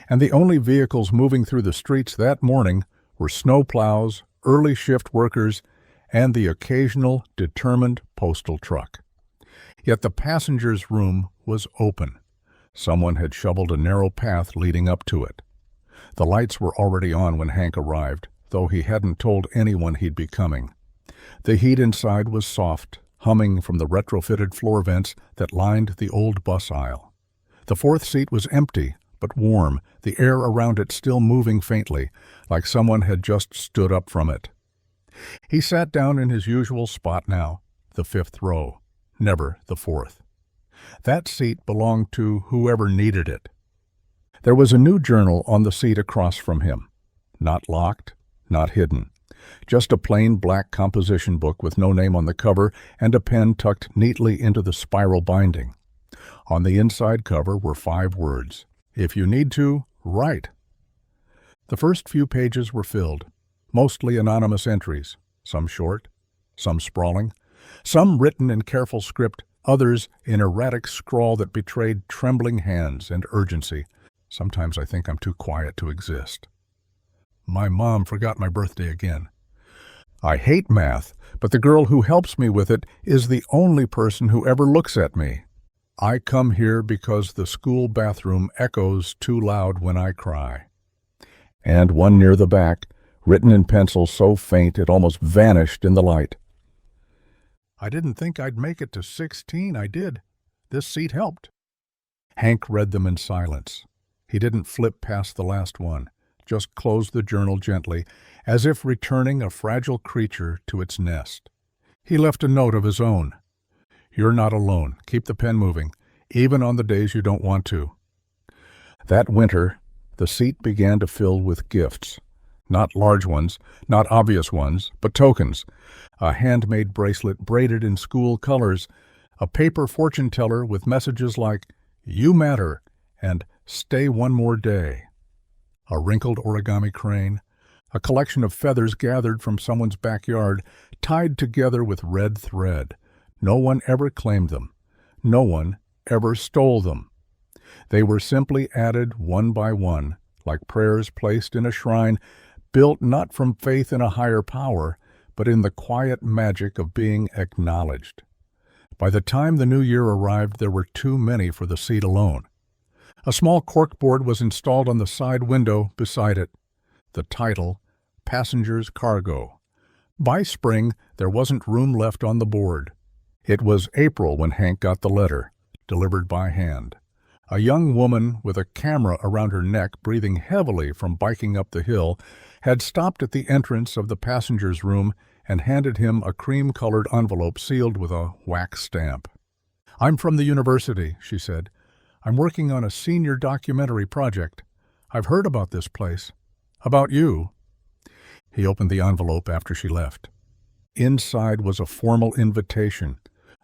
Speaker 1: and the only vehicles moving through the streets that morning were snowplows, early shift workers, and the occasional determined postal truck. Yet the passenger's room was open. Someone had shoveled a narrow path leading up to it. The lights were already on when Hank arrived, though he hadn't told anyone he'd be coming. The heat inside was soft, humming from the retrofitted floor vents that lined the old bus aisle. The fourth seat was empty, but warm, the air around it still moving faintly, like someone had just stood up from it. He sat down in his usual spot now, the fifth row, never the fourth. That seat belonged to whoever needed it. There was a new journal on the seat across from him. Not locked, not hidden. Just a plain black composition book with no name on the cover and a pen tucked neatly into the spiral binding. On the inside cover were 5 words. "If you need to, write." The first few pages were filled, mostly anonymous entries, some short, some sprawling, some written in careful script, others in erratic scrawl that betrayed trembling hands and urgency. "Sometimes I think I'm too quiet to exist." "My mom forgot my birthday again." "I hate math, but the girl who helps me with it is the only person who ever looks at me." "I come here because the school bathroom echoes too loud when I cry." And one near the back, written in pencil so faint it almost vanished in the light. "I didn't think I'd make it to 16, I did. This seat helped." Hank read them in silence. He didn't flip past the last one, just closed the journal gently, as if returning a fragile creature to its nest. He left a note of his own. "You're not alone. Keep the pen moving, even on the days you don't want to." That winter, the seat began to fill with gifts. Not large ones, not obvious ones, but tokens. A handmade bracelet braided in school colors, a paper fortune teller with messages like, "You matter," and "Stay one more day." A wrinkled origami crane, a collection of feathers gathered from someone's backyard, tied together with red thread. No one ever claimed them. No one ever stole them. They were simply added one by one, like prayers placed in a shrine, built not from faith in a higher power, but in the quiet magic of being acknowledged. By the time the new year arrived, there were too many for the seat alone. A small corkboard was installed on the side window beside it. The title, Passenger's Cargo. By spring, there wasn't room left on the board. It was April when Hank got the letter, delivered by hand. A young woman with a camera around her neck, breathing heavily from biking up the hill, had stopped at the entrance of the passenger's room and handed him a cream-colored envelope sealed with a wax stamp. "I'm from the university," she said. "I'm working on a senior documentary project. I've heard about this place. About you." He opened the envelope after she left. Inside was a formal invitation.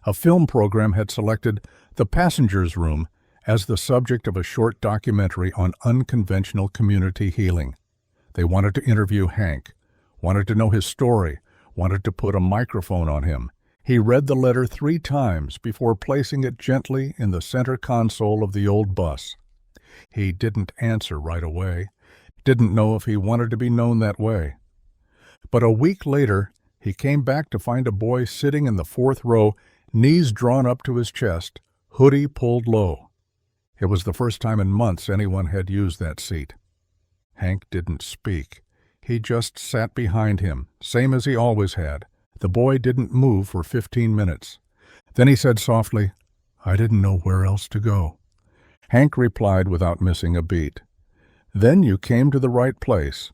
Speaker 1: A film program had selected the passenger's room as the subject of a short documentary on unconventional community healing. They wanted to interview Hank, wanted to know his story, wanted to put a microphone on him. He read the letter 3 times before placing it gently in the center console of the old bus. He didn't answer right away, didn't know if he wanted to be known that way. But a week later, he came back to find a boy sitting in the 4th row, knees drawn up to his chest, hoodie pulled low. It was the first time in months anyone had used that seat. Hank didn't speak. He just sat behind him, same as he always had. The boy didn't move for 15 minutes. Then he said softly, "I didn't know where else to go." Hank replied without missing a beat, "Then you came to the right place."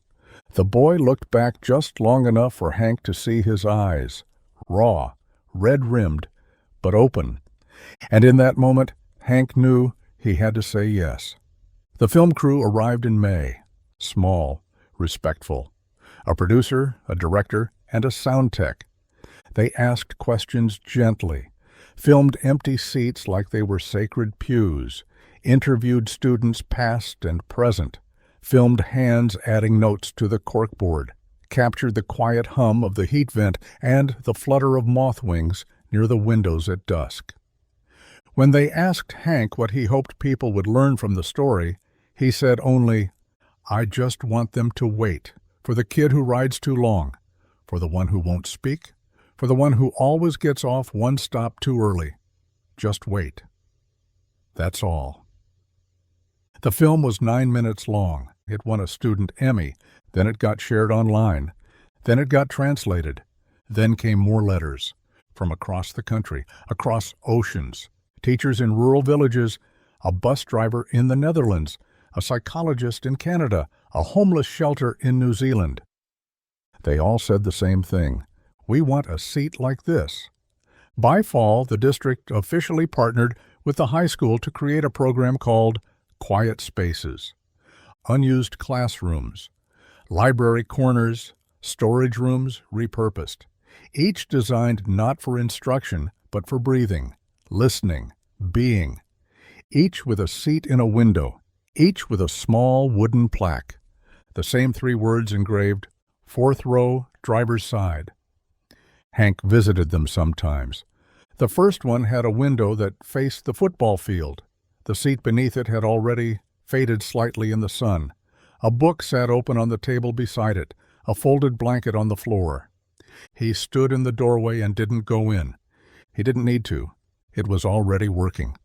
Speaker 1: The boy looked back just long enough for Hank to see his eyes, raw, red-rimmed, but open. And in that moment, Hank knew he had to say yes. The film crew arrived in May, small, respectful. A producer, a director, and a sound tech. They asked questions gently, filmed empty seats like they were sacred pews, interviewed students past and present, filmed hands adding notes to the corkboard, captured the quiet hum of the heat vent and the flutter of moth wings near the windows at dusk. When they asked Hank what he hoped people would learn from the story, he said only, "I just want them to wait, for the kid who rides too long, for the one who won't speak, for the one who always gets off one stop too early. Just wait." That's all. The film was 9 minutes long. It won a student Emmy. Then it got shared online. Then it got translated. Then came more letters. From across the country, across oceans. Teachers in rural villages, a bus driver in the Netherlands, a psychologist in Canada, a homeless shelter in New Zealand. They all said the same thing. "We want a seat like this." By fall, the district officially partnered with the high school to create a program called Quiet Spaces. Unused classrooms, library corners, storage rooms repurposed, each designed not for instruction, but for breathing, listening, being, each with a seat in a window, each with a small wooden plaque. The same 3 words engraved, 4th row, driver's side. Hank visited them sometimes. The first one had a window that faced the football field. The seat beneath it had already faded slightly in the sun. A book sat open on the table beside it, a folded blanket on the floor. He stood in the doorway and didn't go in. He didn't need to. It was already working.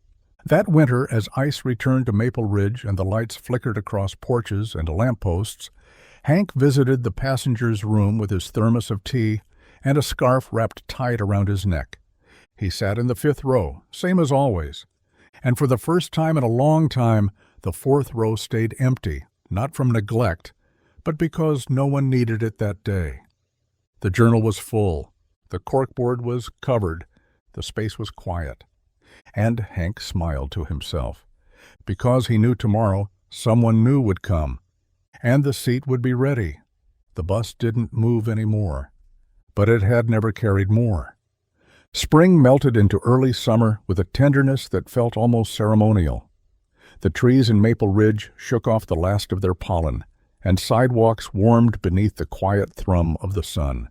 Speaker 1: That winter, as ice returned to Maple Ridge and the lights flickered across porches and lampposts, Hank visited the passenger's room with his thermos of tea and a scarf wrapped tight around his neck. He sat in the 5th row, same as always. And for the first time in a long time, the 4th row stayed empty, not from neglect, but because no one needed it that day. The journal was full. The corkboard was covered. The space was quiet. And Hank smiled to himself, because he knew tomorrow someone new would come, and the seat would be ready. The bus didn't move anymore, but it had never carried more. Spring melted into early summer with a tenderness that felt almost ceremonial. The trees in Maple Ridge shook off the last of their pollen, and sidewalks warmed beneath the quiet thrum of the sun.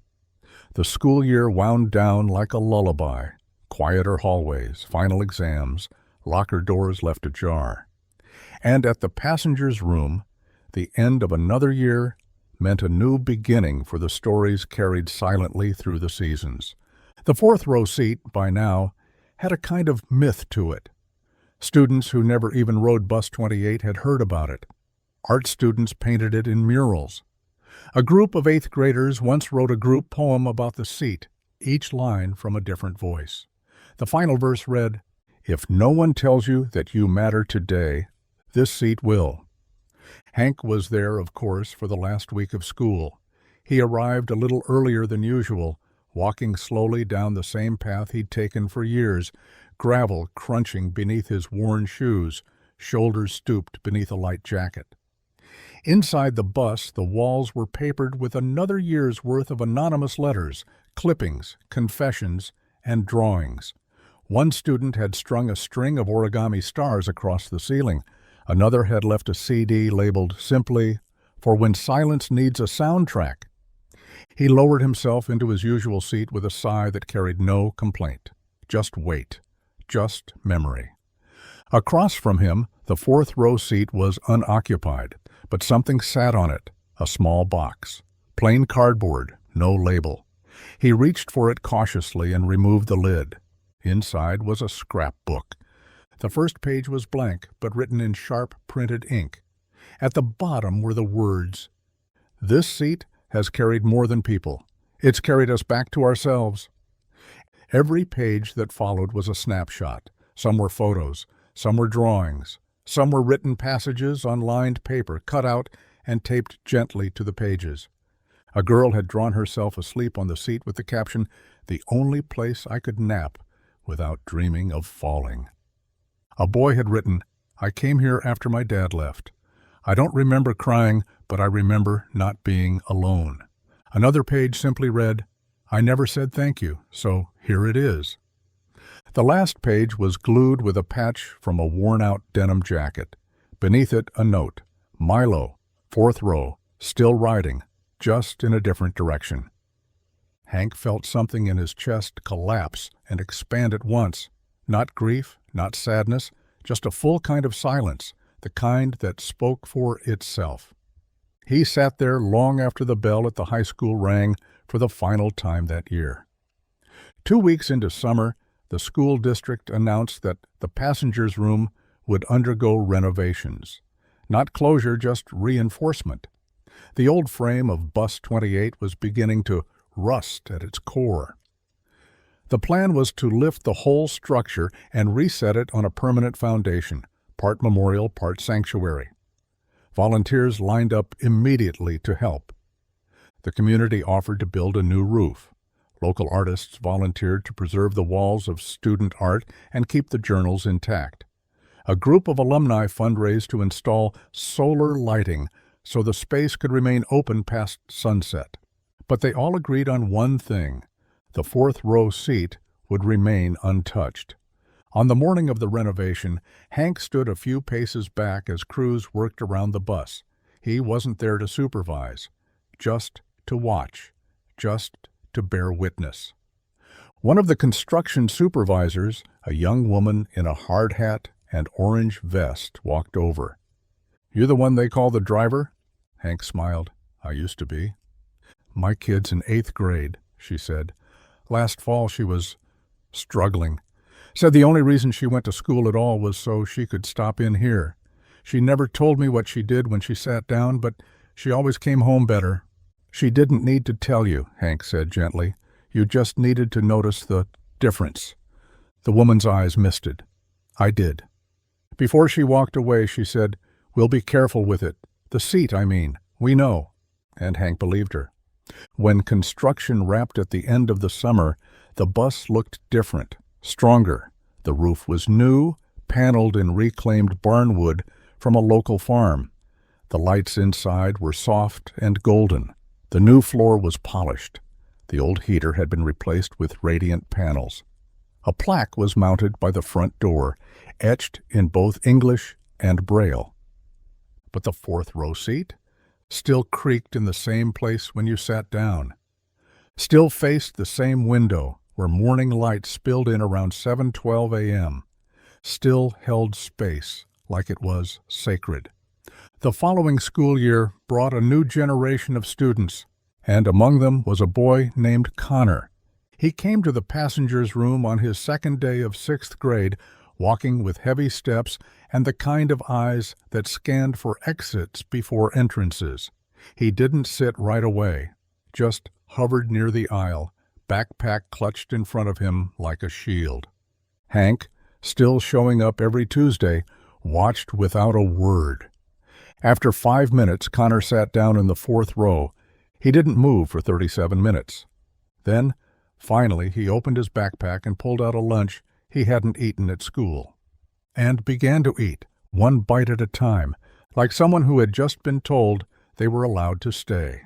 Speaker 1: The school year wound down like a lullaby. Quieter hallways, final exams, locker doors left ajar. And at the passenger's room, the end of another year meant a new beginning for the stories carried silently through the seasons. The 4th row seat, by now, had a kind of myth to it. Students who never even rode Bus 28 had heard about it. Art students painted it in murals. A group of 8th graders once wrote a group poem about the seat, each line from a different voice. The final verse read, "If no one tells you that you matter today, this seat will." Hank was there, of course, for the last week of school. He arrived a little earlier than usual, walking slowly down the same path he'd taken for years, gravel crunching beneath his worn shoes, shoulders stooped beneath a light jacket. Inside the bus, the walls were papered with another year's worth of anonymous letters, clippings, confessions, and drawings. One student had strung a string of origami stars across the ceiling. Another had left a CD labeled simply, "For When Silence Needs a Soundtrack." He lowered himself into his usual seat with a sigh that carried no complaint. Just weight. Just memory. Across from him, the 4th row seat was unoccupied, but something sat on it, a small box. Plain cardboard, no label. He reached for it cautiously and removed the lid. Inside was a scrapbook. The first page was blank, but written in sharp printed ink. At the bottom were the words, "This seat has carried more than people. It's carried us back to ourselves." Every page that followed was a snapshot. Some were photos, some were drawings, some were written passages on lined paper, cut out and taped gently to the pages. A girl had drawn herself asleep on the seat with the caption, "The only place I could nap without dreaming of falling." A boy had written, "I came here after my dad left. I don't remember crying, but I remember not being alone." Another page simply read, "I never said thank you, so here it is." The last page was glued with a patch from a worn-out denim jacket. Beneath it, a note, "Milo, 4th row, still riding, just in a different direction." Hank felt something in his chest collapse and expand at once. Not grief, not sadness, just a full kind of silence, the kind that spoke for itself. He sat there long after the bell at the high school rang for the final time that year. 2 weeks into summer, the school district announced that the passengers' room would undergo renovations. Not closure, just reinforcement. The old frame of Bus 28 was beginning to rust at its core. The plan was to lift the whole structure and reset it on a permanent foundation, part memorial, part sanctuary. Volunteers lined up immediately to help. The community offered to build a new roof. Local artists volunteered to preserve the walls of student art and keep the journals intact. A group of alumni fundraised to install solar lighting so the space could remain open past sunset. But they all agreed on one thing: the 4th row seat would remain untouched. On the morning of the renovation, Hank stood a few paces back as crews worked around the bus. He wasn't there to supervise, just to watch, just to bear witness. One of the construction supervisors, a young woman in a hard hat and orange vest, walked over. "You the one they call the driver?" Hank smiled. "I used to be." "My kid's in 8th grade," she said. "Last fall she was struggling. Said the only reason she went to school at all was so she could stop in here. She never told me what she did when she sat down, but she always came home better." "She didn't need to tell you," Hank said gently. "You just needed to notice the difference." The woman's eyes misted. "I did." Before she walked away, she said, "We'll be careful with it. The seat, I mean. We know." And Hank believed her. When construction wrapped at the end of the summer, the bus looked different, stronger. The roof was new, paneled in reclaimed barnwood from a local farm. The lights inside were soft and golden. The new floor was polished. The old heater had been replaced with radiant panels. A plaque was mounted by the front door, etched in both English and Braille. But the 4th row seat still creaked in the same place when you sat down, still faced the same window where morning light spilled in around 7:12 a.m., still held space like it was sacred. The following school year brought a new generation of students, and among them was a boy named Connor. He came to the passenger's room on his second day of sixth grade, walking with heavy steps and the kind of eyes that scanned for exits before entrances. He didn't sit right away, just hovered near the aisle, backpack clutched in front of him like a shield. Hank, still showing up every Tuesday, watched without a word. After 5 minutes, Connor sat down in the fourth row. He didn't move for 37 minutes. Then, finally, he opened his backpack and pulled out a lunch he hadn't eaten at school, and began to eat, one bite at a time, like someone who had just been told they were allowed to stay.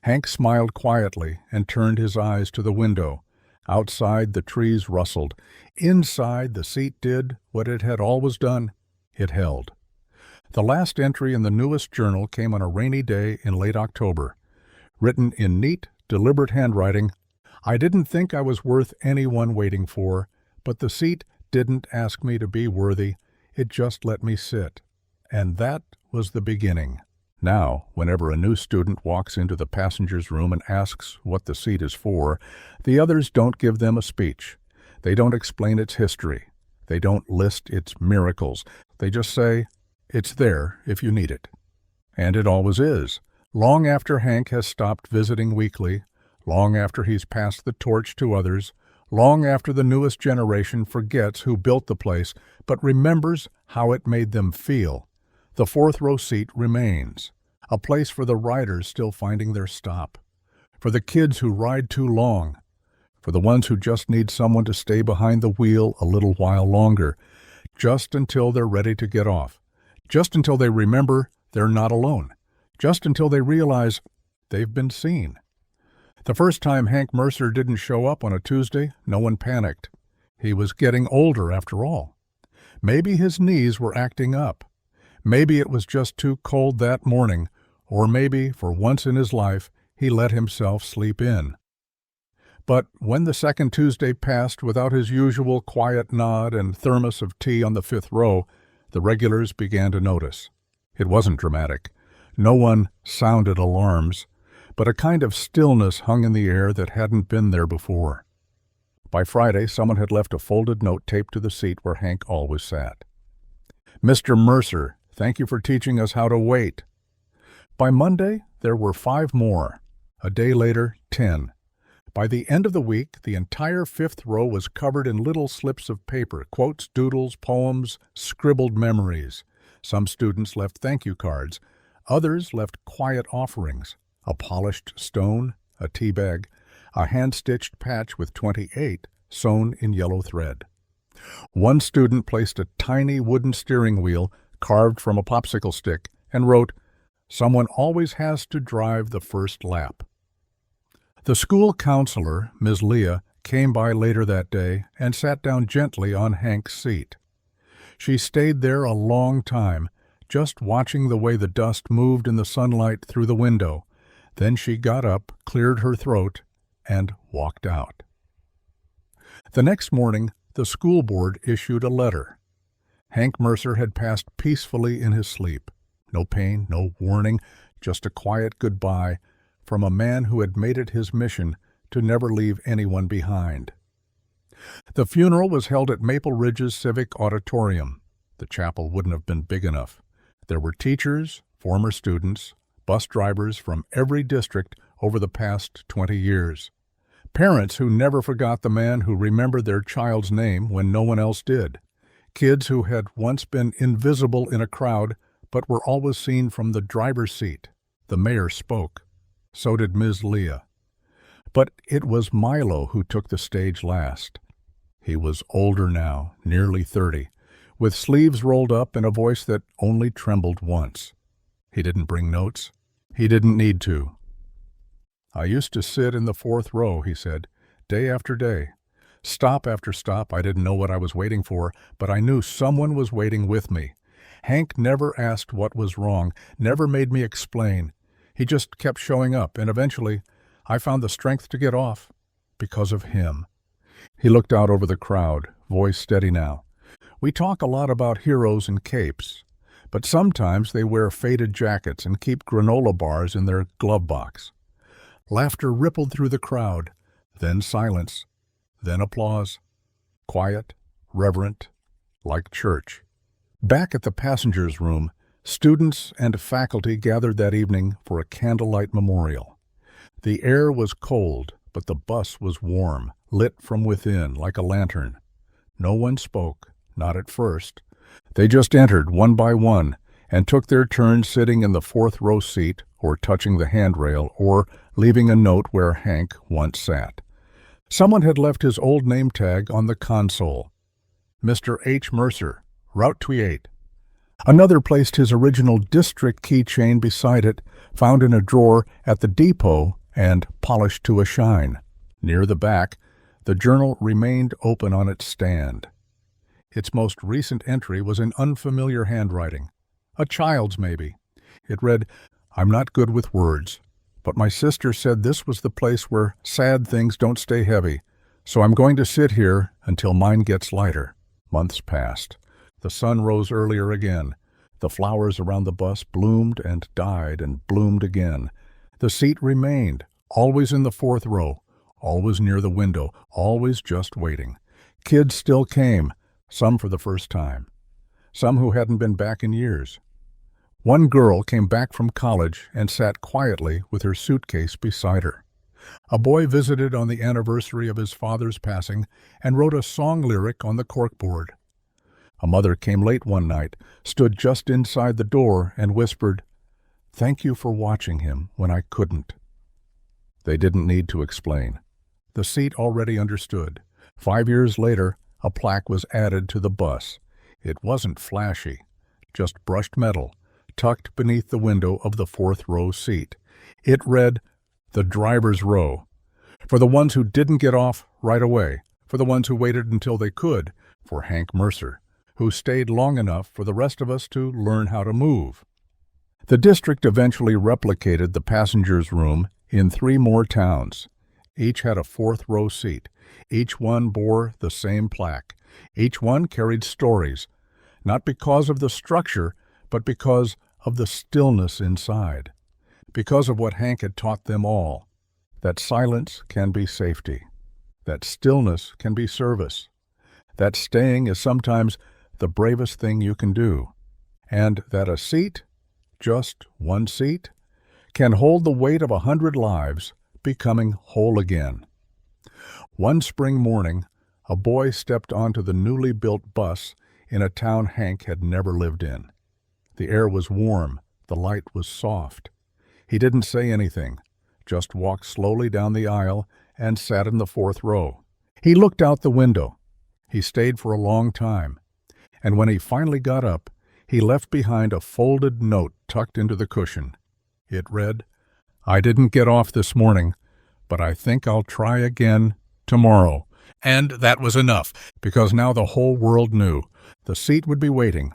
Speaker 1: Hank smiled quietly and turned his eyes to the window. Outside, the trees rustled. Inside, the seat did what it had always done. It held. The last entry in the newest journal came on a rainy day in late October. Written in neat, deliberate handwriting, "I didn't think I was worth anyone waiting for, but the seat didn't ask me to be worthy. It just let me sit. And that was the beginning." Now, whenever a new student walks into the passenger's room and asks what the seat is for, the others don't give them a speech. They don't explain its history. They don't list its miracles. They just say, "It's there if you need it." And it always is. Long after Hank has stopped visiting weekly, long after he's passed the torch to others, long after the newest generation forgets who built the place but remembers how it made them feel, the fourth row seat remains, a place for the riders still finding their stop, for the kids who ride too long, for the ones who just need someone to stay behind the wheel a little while longer, just until they're ready to get off, just until they remember they're not alone, just until they realize they've been seen. The first time Hank Mercer didn't show up on a Tuesday, no one panicked. He was getting older after all. Maybe his knees were acting up. Maybe it was just too cold that morning, or maybe, for once in his life, he let himself sleep in. But when the second Tuesday passed without his usual quiet nod and thermos of tea on the fifth row, the regulars began to notice. It wasn't dramatic. No one sounded alarms, but a kind of stillness hung in the air that hadn't been there before. By Friday, someone had left a folded note taped to the seat where Hank always sat. "Mr. Mercer, thank you for teaching us how to wait." By Monday, there were 5 more. A day later, 10. By the end of the week, the entire fifth row was covered in little slips of paper, quotes, doodles, poems, scribbled memories. Some students left thank you cards. Others left quiet offerings, a polished stone, a tea bag, a hand-stitched patch with 28 sewn in yellow thread. One student placed a tiny wooden steering wheel carved from a popsicle stick and wrote, "Someone always has to drive the first lap." The school counselor, Ms. Leah, came by later that day and sat down gently on Hank's seat. She stayed there a long time, just watching the way the dust moved in the sunlight through the window. Then she got up, cleared her throat, and walked out. The next morning, the school board issued a letter. Hank Mercer had passed peacefully in his sleep. No pain, no warning, just a quiet goodbye from a man who had made it his mission to never leave anyone behind. The funeral was held at Maple Ridge's Civic Auditorium. The chapel wouldn't have been big enough. There were teachers, former students, bus drivers from every district over the past 20 years. Parents who never forgot the man who remembered their child's name when no one else did. Kids who had once been invisible in a crowd but were always seen from the driver's seat. The mayor spoke. So did Ms. Leah. But it was Milo who took the stage last. He was older now, nearly 30, with sleeves rolled up and a voice that only trembled once. He didn't bring notes. He didn't need to. "I used to sit in the fourth row," he said, "day after day. Stop after stop, I didn't know what I was waiting for, but I knew someone was waiting with me. Hank never asked what was wrong, never made me explain. He just kept showing up, and eventually I found the strength to get off because of him." He looked out over the crowd, voice steady now. "We talk a lot about heroes in capes, but sometimes they wear faded jackets and keep granola bars in their glove box." Laughter rippled through the crowd. Then silence. Then applause. Quiet, reverent, like church. Back at the passengers' room, students and faculty gathered that evening for a candlelight memorial. The air was cold, but the bus was warm, lit from within like a lantern. No one spoke, not at first. They just entered one by one and took their turn sitting in the fourth-row seat or touching the handrail or leaving a note where Hank once sat. Someone had left his old name tag on the console. Mr. H. Mercer, Route 28. Another placed his original district keychain beside it, found in a drawer at the depot and polished to a shine. Near the back, the journal remained open on its stand. Its most recent entry was in unfamiliar handwriting. A child's, maybe. It read, "I'm not good with words, but my sister said this was the place where sad things don't stay heavy, so I'm going to sit here until mine gets lighter." Months passed. The sun rose earlier again. The flowers around the bus bloomed and died and bloomed again. The seat remained, always in the fourth row, always near the window, always just waiting. Kids still came, some for the first time, some who hadn't been back in years. One girl came back from college and sat quietly with her suitcase beside her. A boy visited on the anniversary of his father's passing and wrote a song lyric on the corkboard. A mother came late one night, stood just inside the door and whispered, "Thank you for watching him when I couldn't." They didn't need to explain. The seat already understood. 5 years later, a plaque was added to the bus. It wasn't flashy, just brushed metal, tucked beneath the window of the fourth-row seat. It read, "The driver's row," for the ones who didn't get off right away, for the ones who waited until they could, for Hank Mercer, who stayed long enough for the rest of us to learn how to move. The district eventually replicated the passengers' room in 3 more towns. Each had a fourth-row seat. Each one bore the same plaque. Each one carried stories, not because of the structure, but because of the stillness inside, because of what Hank had taught them all, that silence can be safety, that stillness can be service, that staying is sometimes the bravest thing you can do, and that a seat, just one seat, can hold the weight of 100 lives becoming whole again. One spring morning, a boy stepped onto the newly built bus in a town Hank had never lived in. The air was warm, the light was soft. He didn't say anything, just walked slowly down the aisle and sat in the fourth row. He looked out the window. He stayed for a long time, and when he finally got up, he left behind a folded note tucked into the cushion. It read, "I didn't get off this morning, but I think I'll try again tomorrow." And that was enough, because now the whole world knew. The seat would be waiting,